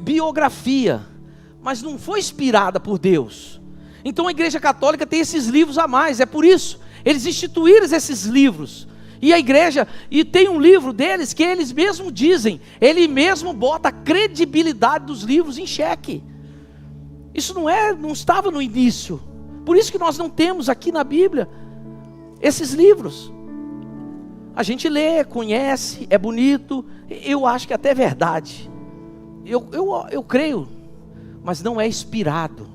biografia, mas não foi inspirada por Deus. Então a Igreja Católica tem esses livros a mais, é por isso, eles instituíram esses livros. E a igreja, e tem um livro deles que eles mesmos dizem, ele mesmo bota a credibilidade dos livros em xeque. Isso não estava no início. Por isso que nós não temos aqui na Bíblia esses livros. A gente lê, conhece, é bonito, eu acho que até é verdade. Eu creio, mas não é inspirado.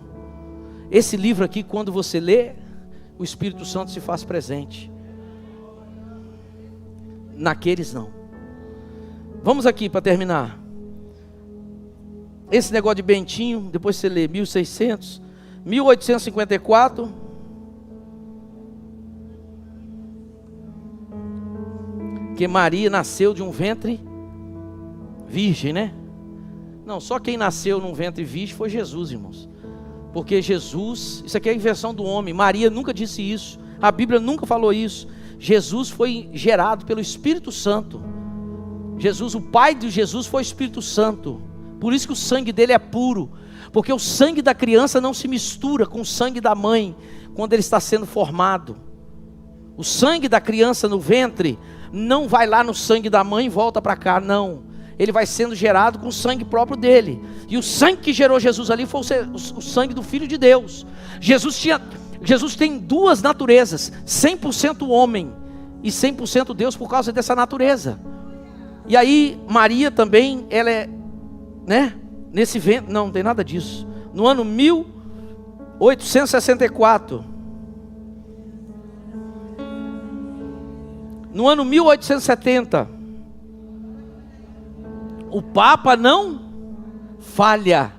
Esse livro aqui, quando você lê, o Espírito Santo se faz presente. Naqueles não. Vamos aqui para terminar. Esse negócio de Bentinho, depois você lê 1600, 1854. Que Maria nasceu de um ventre virgem, né? Não, só quem nasceu num ventre virgem foi Jesus, irmãos. Porque Jesus, isso aqui é a invenção do homem. Maria nunca disse isso, a Bíblia nunca falou isso. Jesus foi gerado pelo Espírito Santo. Jesus, o pai de Jesus foi o Espírito Santo. Por isso que o sangue dele é puro, porque o sangue da criança não se mistura com o sangue da mãe quando ele está sendo formado. O sangue da criança no ventre não vai lá no sangue da mãe e volta para cá, não. Ele vai sendo gerado com o sangue próprio dele. E o sangue que gerou Jesus ali foi o sangue do Filho de Deus. Jesus tem duas naturezas, 100% homem e 100% Deus, por causa dessa natureza. E aí Maria também, ela é, né, nesse ventre, não tem nada disso. No ano 1864, no ano 1870, o Papa não falha.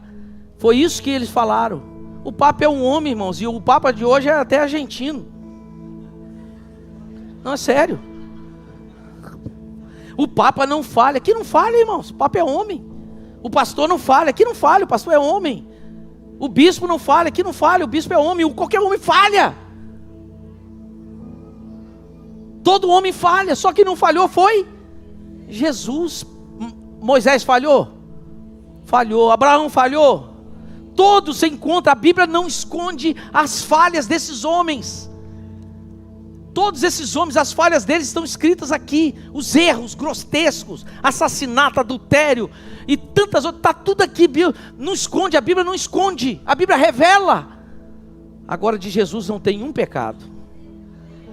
Foi isso que eles falaram. O Papa é um homem, irmãos, e o Papa de hoje é até argentino. Não, é sério. O Papa não falha. Aqui não falha, irmãos, o Papa é homem. O pastor não falha. Aqui não falha, o pastor é homem. O bispo não falha. Aqui não falha, o bispo é homem. Qualquer homem falha. Todo homem falha, só que não falhou foi Jesus. Moisés falhou? Falhou. Abraão falhou? Todos se encontram. A Bíblia não esconde as falhas desses homens. Todos esses homens, as falhas deles estão escritas aqui. Os erros grotescos, assassinato, adultério e tantas outras, está tudo aqui. Não esconde, a Bíblia não esconde, a Bíblia revela. Agora de Jesus não tem um pecado,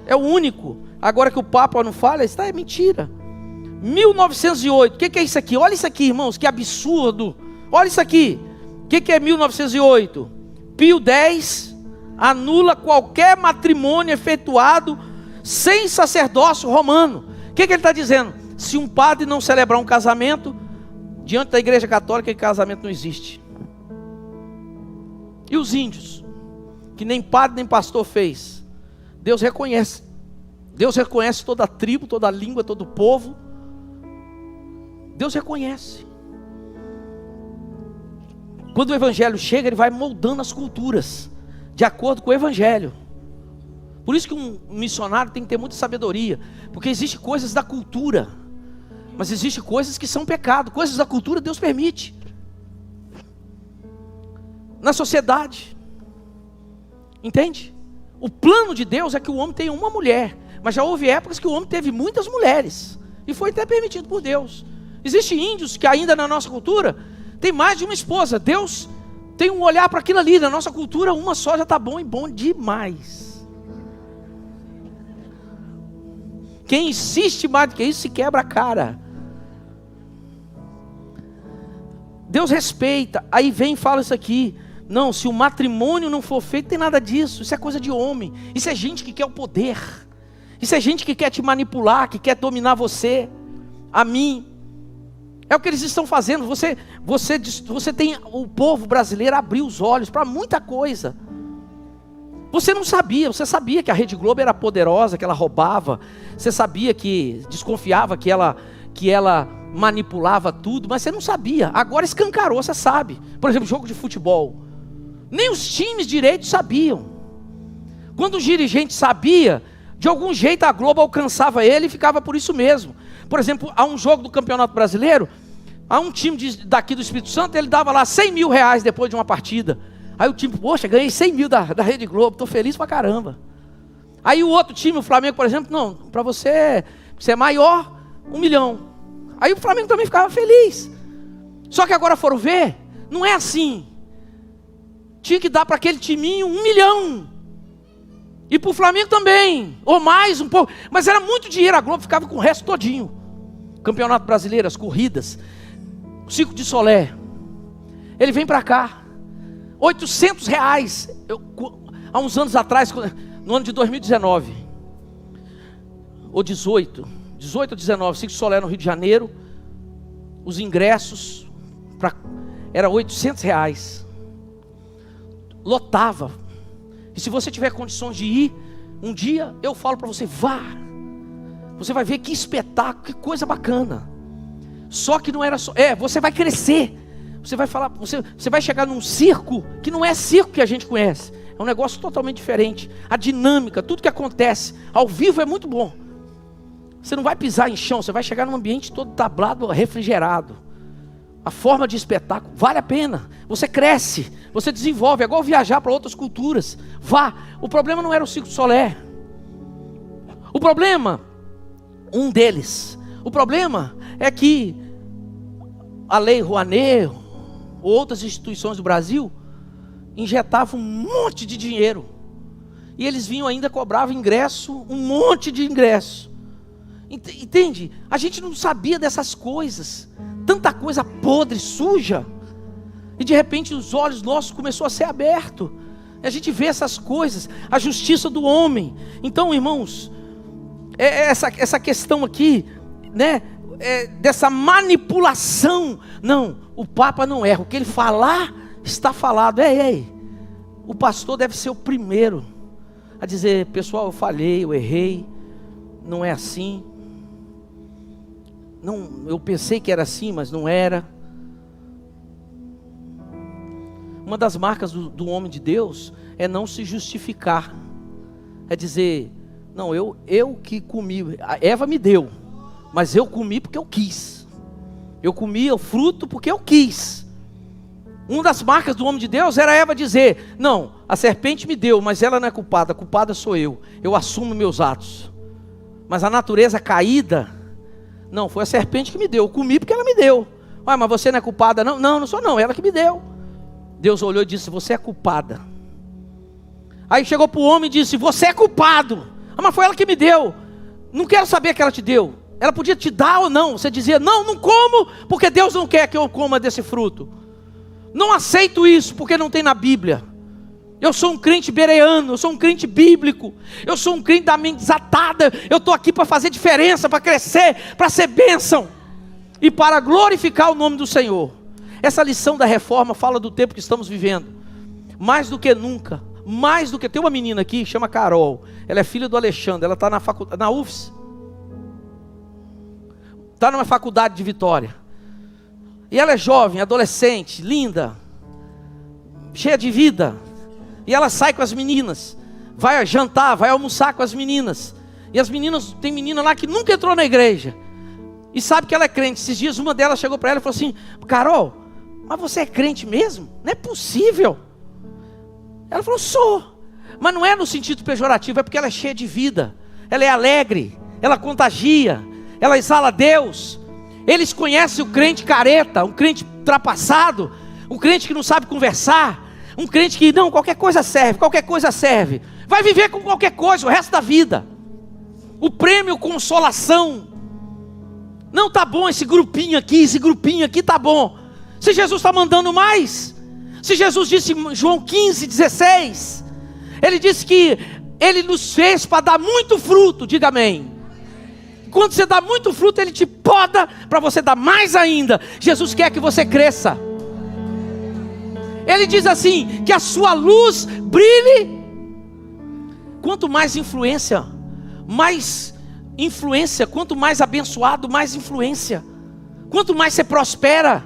é o único. Agora que o Papa não falha, isso é mentira. 1908, o que é isso aqui? Olha isso aqui, irmãos, que absurdo. Olha isso aqui, o que é 1908? Pio X anula qualquer matrimônio efetuado sem sacerdócio romano. O que ele está dizendo? Se um padre não celebrar um casamento, diante da Igreja Católica, casamento não existe. E os índios, que nem padre nem pastor fez, Deus reconhece. Deus reconhece toda a tribo, toda a língua, todo o povo. Deus reconhece. Quando o Evangelho chega, ele vai moldando as culturas de acordo com o Evangelho. Por isso que um missionário tem que ter muita sabedoria, porque existem coisas da cultura, mas existem coisas que são pecado. Coisas da cultura Deus permite. Na sociedade, entende? O plano de Deus é que o homem tenha uma mulher, mas já houve épocas que o homem teve muitas mulheres, e foi até permitido por Deus. Existem índios que ainda na nossa cultura tem mais de uma esposa. Deus tem um olhar para aquilo ali. Na nossa cultura, uma só já está bom e bom demais. Quem insiste mais do que isso se quebra a cara. Deus respeita. Aí vem e fala isso aqui. Não, se o matrimônio não for feito, tem nada disso. Isso é coisa de homem. Isso é gente que quer o poder. Isso é gente que quer te manipular, que quer dominar você, a mim. É o que eles estão fazendo. Você tem o povo brasileiro abriu os olhos para muita coisa. Você não sabia, você sabia que a Rede Globo era poderosa, que ela roubava. Você sabia que desconfiava que ela manipulava tudo, mas você não sabia. Agora escancarou, você sabe. Por exemplo, jogo de futebol. Nem os times direitos sabiam. Quando o dirigente sabia, de algum jeito a Globo alcançava ele e ficava por isso mesmo. Por exemplo, há um jogo do Campeonato Brasileiro, há um time daqui do Espírito Santo, ele dava lá 100 mil reais depois de uma partida. Aí o time, poxa, ganhei 100 mil da Rede Globo, estou feliz pra caramba. Aí o outro time, o Flamengo, por exemplo, não, para você é maior, 1 milhão. Aí o Flamengo também ficava feliz. Só que agora foram ver, não é assim. Tinha que dar para aquele timinho 1 milhão. E para o Flamengo também, ou mais um pouco. Mas era muito dinheiro, a Globo ficava com o resto todinho. Campeonato Brasileiro, as corridas, o Circo de Solé. Ele vem para cá, 800 reais. Há uns anos atrás, no ano de 2019, ou 18 ou 19, Circo de Solé no Rio de Janeiro, os ingressos, era 800 reais. Lotava. E se você tiver condições de ir, um dia eu falo para você, vá. Você vai ver que espetáculo, que coisa bacana. Só que não era só, você vai crescer. Você vai falar, você vai chegar num circo que não é circo que a gente conhece. É um negócio totalmente diferente. A dinâmica, tudo que acontece ao vivo é muito bom. Você não vai pisar em chão, você vai chegar num ambiente todo tablado, refrigerado. A forma de espetáculo vale a pena. Você cresce, você desenvolve. É igual viajar para outras culturas. Vá. O problema não era o Circo de Solé. O problema, um deles, o problema é que a Lei Rouanet, ou outras instituições do Brasil, injetavam um monte de dinheiro. E eles vinham ainda, cobravam ingresso, um monte de ingresso. Entende? A gente não sabia dessas coisas. Tanta coisa podre, suja. E de repente os olhos nossos começaram a ser abertos. A gente vê essas coisas. A justiça do homem. Então, irmãos, essa questão aqui, né? Dessa manipulação. Não, o Papa não erra. O que ele falar, está falado. O pastor deve ser o primeiro a dizer, pessoal, eu falhei, eu errei. Não é assim. Não, eu pensei que era assim, mas não era. Uma das marcas do homem de Deus é não se justificar. É dizer, não, eu que comi, a Eva me deu, mas eu comi porque eu quis. Eu comi o fruto porque eu quis. Uma das marcas do homem de Deus era a Eva dizer, não, a serpente me deu, mas ela não é culpada, a culpada sou eu assumo meus atos. Mas a natureza caída, não, foi a serpente que me deu, eu comi porque ela me deu. Ué, mas você não é culpada? Não, não sou não, ela que me deu. Deus olhou e disse, você é culpada. Aí chegou para o homem e disse, você é culpado. Ah, mas foi ela que me deu. Não quero saber que ela te deu. Ela podia te dar ou não. Você dizia, não como, porque Deus não quer que eu coma desse fruto. Não aceito isso, porque não tem na Bíblia. Eu sou um crente bereano, eu sou um crente bíblico, eu sou um crente da mente desatada, eu estou aqui para fazer diferença, para crescer, para ser bênção e para glorificar o nome do Senhor. Essa lição da reforma fala do tempo que estamos vivendo, mais do que nunca, mais do que, tem uma menina aqui, chama Carol, ela é filha do Alexandre, ela está na faculdade, na UFS, está numa faculdade de Vitória, e ela é jovem, adolescente, linda, cheia de vida. E ela sai com as meninas, vai jantar, vai almoçar com as meninas. E as meninas, tem menina lá que nunca entrou na igreja e sabe que ela é crente. Esses dias uma delas chegou para ela e falou assim, Carol, mas você é crente mesmo? Não é possível. Ela falou, sou. Mas não é no sentido pejorativo, é porque ela é cheia de vida. Ela é alegre, ela contagia, ela exala Deus. Eles conhecem o crente careta, um crente ultrapassado, um crente que não sabe conversar, um crente que não, qualquer coisa serve, vai viver com qualquer coisa o resto da vida. O prêmio consolação, não tá bom esse grupinho aqui tá bom. Se Jesus está mandando mais, se Jesus disse em João 15:16, ele disse que ele nos fez para dar muito fruto, diga amém. quando você dá muito fruto, Ele te poda para você dar mais ainda. Jesus quer que você cresça. Ele diz assim, que a sua luz brilhe. Quanto mais influência, quanto mais abençoado, mais influência. Quanto mais você prospera.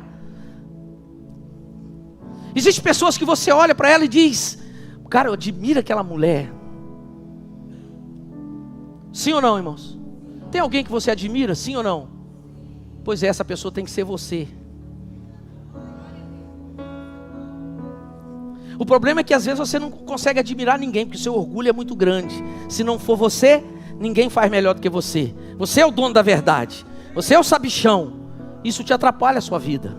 Existem pessoas que você olha para ela e diz: cara, eu admiro aquela mulher. Sim ou não, irmãos? Tem alguém que você admira, sim ou não? Pois é, essa pessoa tem que ser você. O problema é que às vezes você não consegue admirar ninguém, porque o seu orgulho é muito grande. Se não for você, ninguém faz melhor do que você. Você é o dono da verdade. Você é o sabichão. Isso te atrapalha a sua vida.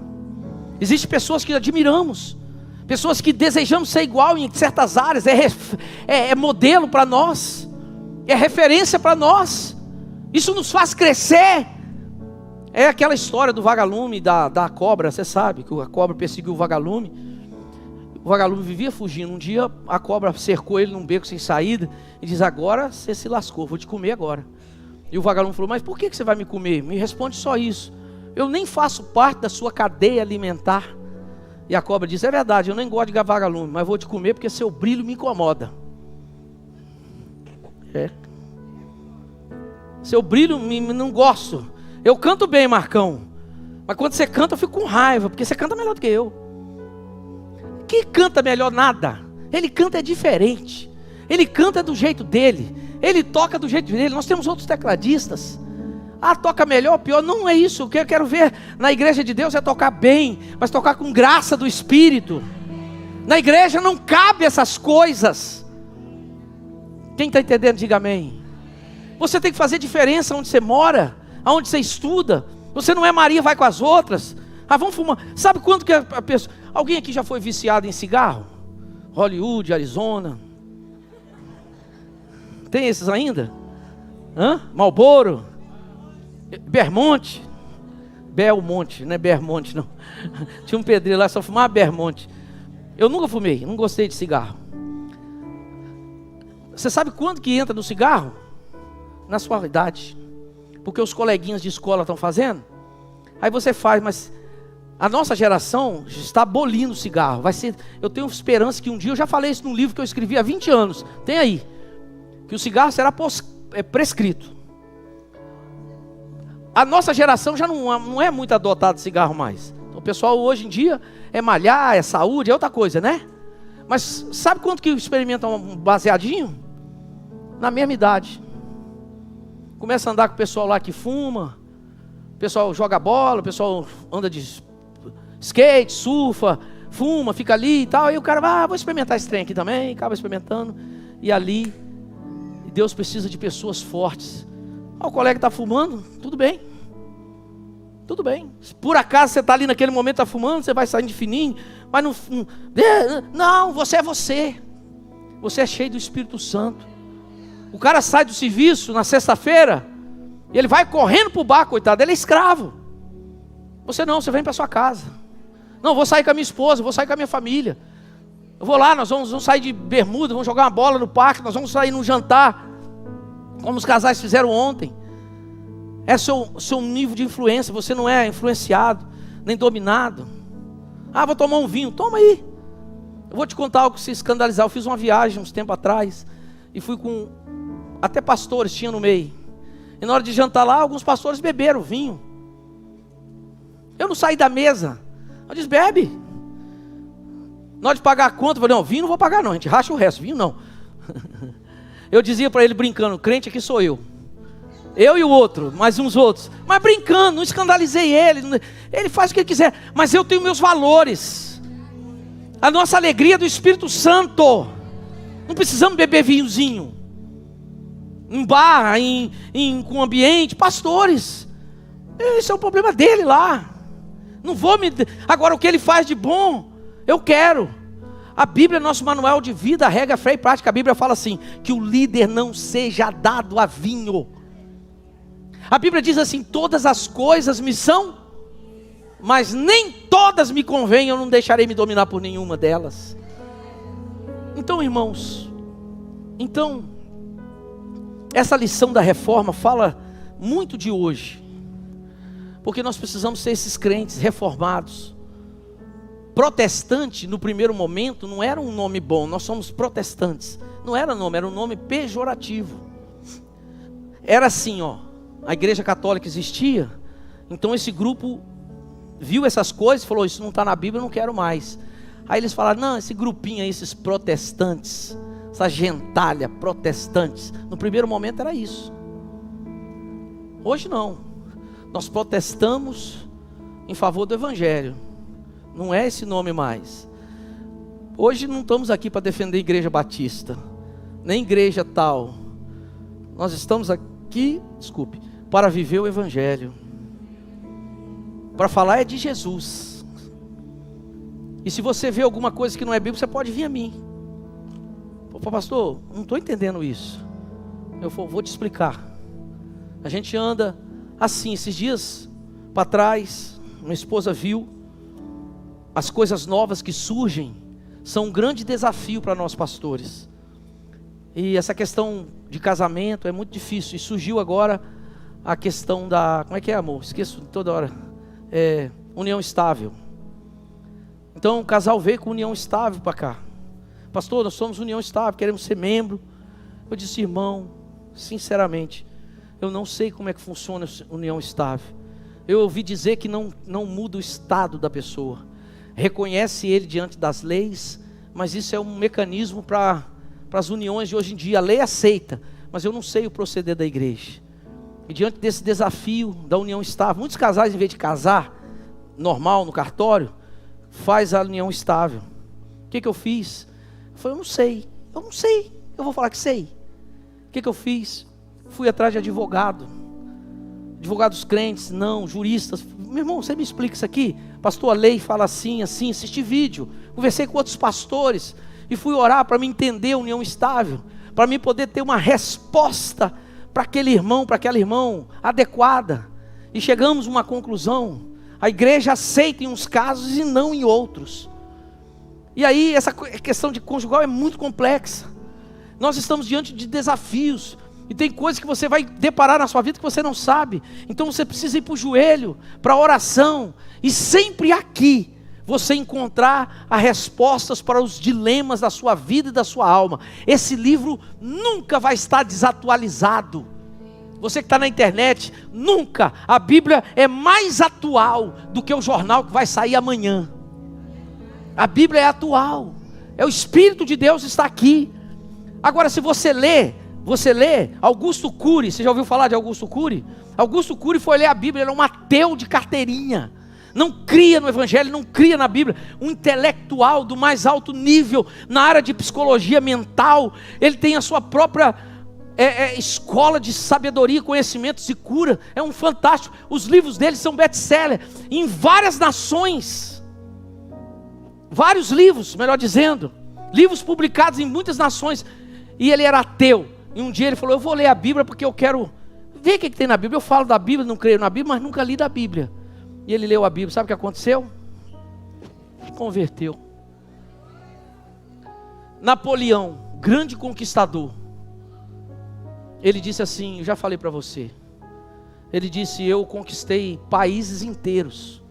Existem pessoas que admiramos, pessoas que desejamos ser igual em certas áreas. É modelo para nós, é referência para nós. Isso nos faz crescer. É aquela história do vagalume, da cobra. Você sabe que a cobra perseguiu o vagalume. O vagalume vivia fugindo. Um dia a cobra cercou ele num beco sem saída e diz: agora você se lascou, vou te comer agora. E o vagalume falou: mas por que você vai me comer? Me responde só isso. Eu nem faço parte da sua cadeia alimentar. E a cobra diz: é verdade, eu nem gosto de vagalume, mas vou te comer porque seu brilho me incomoda. Seu brilho não gosto. Eu canto bem, Marcão, mas quando você canta eu fico com raiva, porque você canta melhor do que eu. Que canta melhor nada. Ele canta diferente. Ele canta do jeito dele. Ele toca do jeito dele. Nós temos outros tecladistas. Toca melhor ou pior. Não é isso. O que eu quero ver na igreja de Deus é tocar bem, mas tocar com graça do Espírito. Na igreja não cabe essas coisas. Quem está entendendo, diga amém. Você tem que fazer diferença onde você mora, aonde você estuda. Você não é Maria, vai com as outras. Vamos fumar. Sabe quanto que a pessoa... Alguém aqui já foi viciado em cigarro? Hollywood, Arizona. Tem esses ainda? Marlboro, Vermonte. Belmonte, não é Vermonte não. Tinha um pedreiro lá, só fumava Vermonte. Eu nunca fumei, não gostei de cigarro. Você sabe quando que entra no cigarro? Na sua idade. Porque os coleguinhas de escola estão fazendo. Aí você faz, mas a nossa geração está abolindo o cigarro. Eu tenho esperança que um dia, eu já falei isso num livro que eu escrevi há 20 anos. Tem aí. Que o cigarro será prescrito. A nossa geração já não é muito adotada de cigarro mais. Então, o pessoal hoje em dia é malhar, é saúde, é outra coisa, né? Mas sabe quanto que experimenta um baseadinho? Na mesma idade. Começa a andar com o pessoal lá que fuma. O pessoal joga bola, o pessoal anda de skate, surfa, fuma, fica ali e tal. Aí o cara vou experimentar esse trem aqui também. Acaba experimentando. E ali, Deus precisa de pessoas fortes. O colega está fumando, tudo bem. Tudo bem. Se por acaso você está ali naquele momento, está fumando, você vai saindo de fininho. Mas não, você é você. Você é cheio do Espírito Santo. O cara sai do serviço na sexta-feira, e ele vai correndo para o bar, coitado, ele é escravo. Você vem para sua casa. Não, vou sair com a minha esposa, vou sair com a minha família. Eu vou lá, nós vamos sair de bermuda, vamos jogar uma bola no parque, nós vamos sair num jantar, como os casais fizeram ontem. É seu nível de influência. Você não é influenciado, nem dominado. Vou tomar um vinho, toma aí. Eu vou te contar algo que se escandalizar. Eu fiz uma viagem uns tempos atrás, e fui com, até pastores tinha no meio. E na hora de jantar lá, alguns pastores beberam vinho. Eu não saí da mesa. Eu disse: bebe. Na hora de pagar a conta, eu falei: não, vinho não vou pagar não, a gente racha o resto, vinho não. Eu dizia para ele brincando: crente aqui sou eu. Eu e o outro, mais uns outros. Mas brincando, não escandalizei ele. Ele faz o que ele quiser, mas eu tenho meus valores. A nossa alegria é do Espírito Santo. Não precisamos beber vinhozinho em bar, com ambiente. Pastores, esse é o problema dele lá. Não vou me... Agora o que ele faz de bom, eu quero. A Bíblia é nosso manual de vida, regra, fé e prática. A Bíblia fala assim, que o líder não seja dado a vinho. A Bíblia diz assim: todas as coisas me são, mas nem todas me convêm, eu não deixarei me dominar por nenhuma delas. Então, irmãos, essa lição da reforma fala muito de hoje, porque nós precisamos ser esses crentes reformados. Protestante, no primeiro momento, não era um nome bom. Nós somos protestantes. Não era nome, era um nome pejorativo. Era assim, ó. A igreja católica existia. Então esse grupo viu essas coisas e falou, isso não está na Bíblia, eu não quero mais. Aí eles falaram, não, esse grupinho aí, esses protestantes, essa gentalha, protestantes. No primeiro momento era isso. Hoje não. Nós protestamos em favor do Evangelho. Não é esse nome mais. Hoje não estamos aqui para defender a igreja batista, nem igreja tal. Nós estamos aqui, para viver o Evangelho. Para falar é de Jesus. E se você vê alguma coisa que não é Bíblia, você pode vir a mim. Pô, pastor, não estou entendendo isso. Eu vou te explicar. A gente anda assim, esses dias para trás, minha esposa viu as coisas novas que surgem, são um grande desafio para nós pastores. E essa questão de casamento é muito difícil. E surgiu agora a questão da, como é que é, amor? Esqueço toda hora. União estável. Então o casal veio com união estável para cá. Pastor, nós somos união estável, queremos ser membro. Eu disse, irmão, sinceramente, eu não sei como é que funciona a união estável. Eu ouvi dizer que não muda o estado da pessoa. Reconhece ele diante das leis, mas isso é um mecanismo para as uniões de hoje em dia. A lei aceita, mas eu não sei o proceder da igreja. E diante desse desafio da união estável, muitos casais, em vez de casar normal no cartório, faz a união estável. O que eu fiz? Eu falei, eu não sei, eu vou falar que sei. O que eu fiz? Fui atrás de advogados crentes, não, juristas. Meu irmão, você me explica isso aqui? Pastor, a lei fala assim, assim. Assisti vídeo, conversei com outros pastores e fui orar para me entender a união estável, para mim poder ter uma resposta para aquele irmão, para aquela irmã adequada. E chegamos a uma conclusão: a igreja aceita em uns casos e não em outros. E aí essa questão de conjugal é muito complexa. Nós estamos diante de desafios. E tem coisas que você vai deparar na sua vida que você não sabe. Então você precisa ir para o joelho, para a oração. E sempre aqui você encontrar as respostas para os dilemas da sua vida e da sua alma. Esse livro nunca vai estar desatualizado. Você que está na internet, nunca. A Bíblia é mais atual do que o jornal que vai sair amanhã. A Bíblia é atual. O Espírito de Deus está aqui. Agora, se você lê Augusto Cury. Você já ouviu falar de Augusto Cury? Augusto Cury foi ler a Bíblia, ele era um ateu de carteirinha, não cria no Evangelho, não cria na Bíblia. Um intelectual do mais alto nível na área de psicologia mental. Ele tem a sua própria escola de sabedoria, conhecimentos e cura. É um fantástico. Os livros dele são best-seller em várias nações. Vários livros, melhor dizendo, livros publicados em muitas nações. E ele era ateu. E um dia ele falou, eu vou ler a Bíblia porque eu quero ver o que tem na Bíblia. Eu falo da Bíblia, não creio na Bíblia, mas nunca li da Bíblia. E ele leu a Bíblia, sabe o que aconteceu? Se converteu. Napoleão, grande conquistador, ele disse assim, já falei para você, ele disse, eu conquistei países inteiros.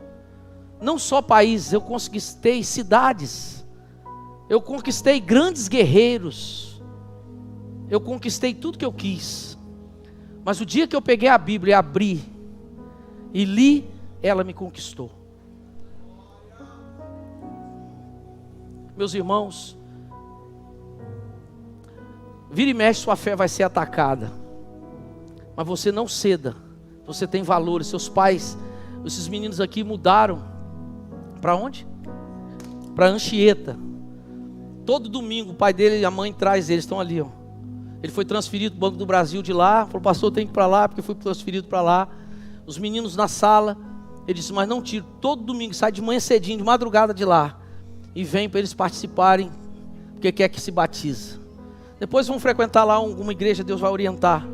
Não só países, eu conquistei cidades. Eu conquistei grandes guerreiros. Eu conquistei tudo que eu quis. Mas o dia que eu peguei a Bíblia e abri e li, ela me conquistou. Meus irmãos, vira e mexe, sua fé vai ser atacada. Mas você não ceda. Você tem valores. Seus pais, esses meninos aqui mudaram. Para onde? Para Anchieta. Todo domingo o pai dele e a mãe traz eles, estão ali, ó. Ele foi transferido do Banco do Brasil de lá. Falou, pastor, eu tenho que ir para lá, porque fui transferido para lá. Os meninos na sala. Ele disse, mas não tiro. Todo domingo sai de manhã cedinho, de madrugada de lá. E vem para eles participarem, porque quer que se batize. Depois vão frequentar lá alguma igreja, Deus vai orientar.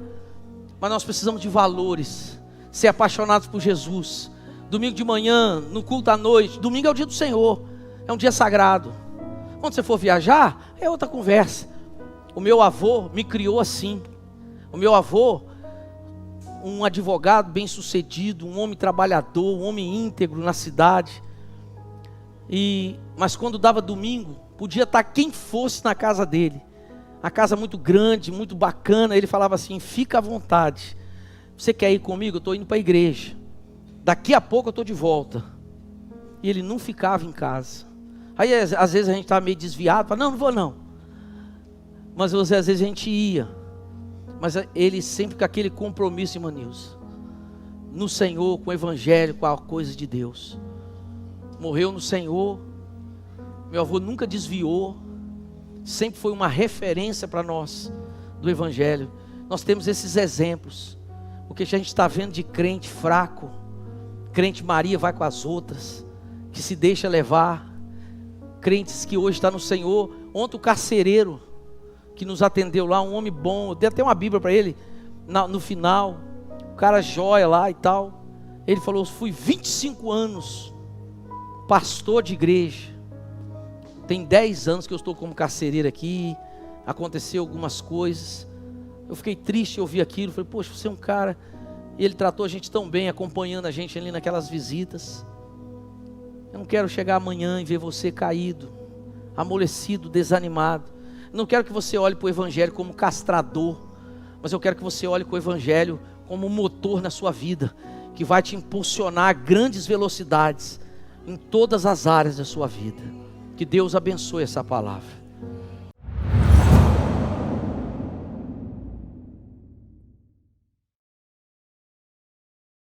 Mas nós precisamos de valores. Ser apaixonados por Jesus. Domingo de manhã, no culto à noite. Domingo é o dia do Senhor. É um dia sagrado. Quando você for viajar, é outra conversa. O meu avô me criou assim. O meu avô um advogado bem-sucedido, um homem trabalhador, um homem íntegro na cidade. Mas quando dava domingo, podia estar quem fosse na casa dele. A casa muito grande, muito bacana. Ele falava assim: fica à vontade. Você quer ir comigo? Eu estou indo para a igreja. Daqui a pouco eu estou de volta. E ele não ficava em casa. Aí às vezes a gente estava meio desviado. Falava: não vou não. Mas às vezes a gente ia. Mas ele sempre com aquele compromisso, irmã Nilza, no Senhor, com o Evangelho, com a coisa de Deus. Morreu no Senhor. Meu avô nunca desviou. Sempre foi uma referência para nós do Evangelho. Nós temos esses exemplos. O que a gente está vendo de crente fraco, crente Maria vai com as outras, que se deixa levar, crentes que hoje estão no Senhor. Ontem o carcereiro que nos atendeu lá, um homem bom, eu dei até uma Bíblia para ele, no final, o cara joia lá e tal. Ele falou: fui 25 anos pastor de igreja, tem 10 anos que eu estou como carcereiro aqui, aconteceu algumas coisas, eu fiquei triste de ouvir aquilo, falei: poxa, você é um cara, e ele tratou a gente tão bem, acompanhando a gente ali naquelas visitas. Eu não quero chegar amanhã e ver você caído, amolecido, desanimado. Não quero que você olhe para o Evangelho como castrador, mas eu quero que você olhe para o Evangelho como um motor na sua vida, que vai te impulsionar a grandes velocidades em todas as áreas da sua vida. Que Deus abençoe essa palavra.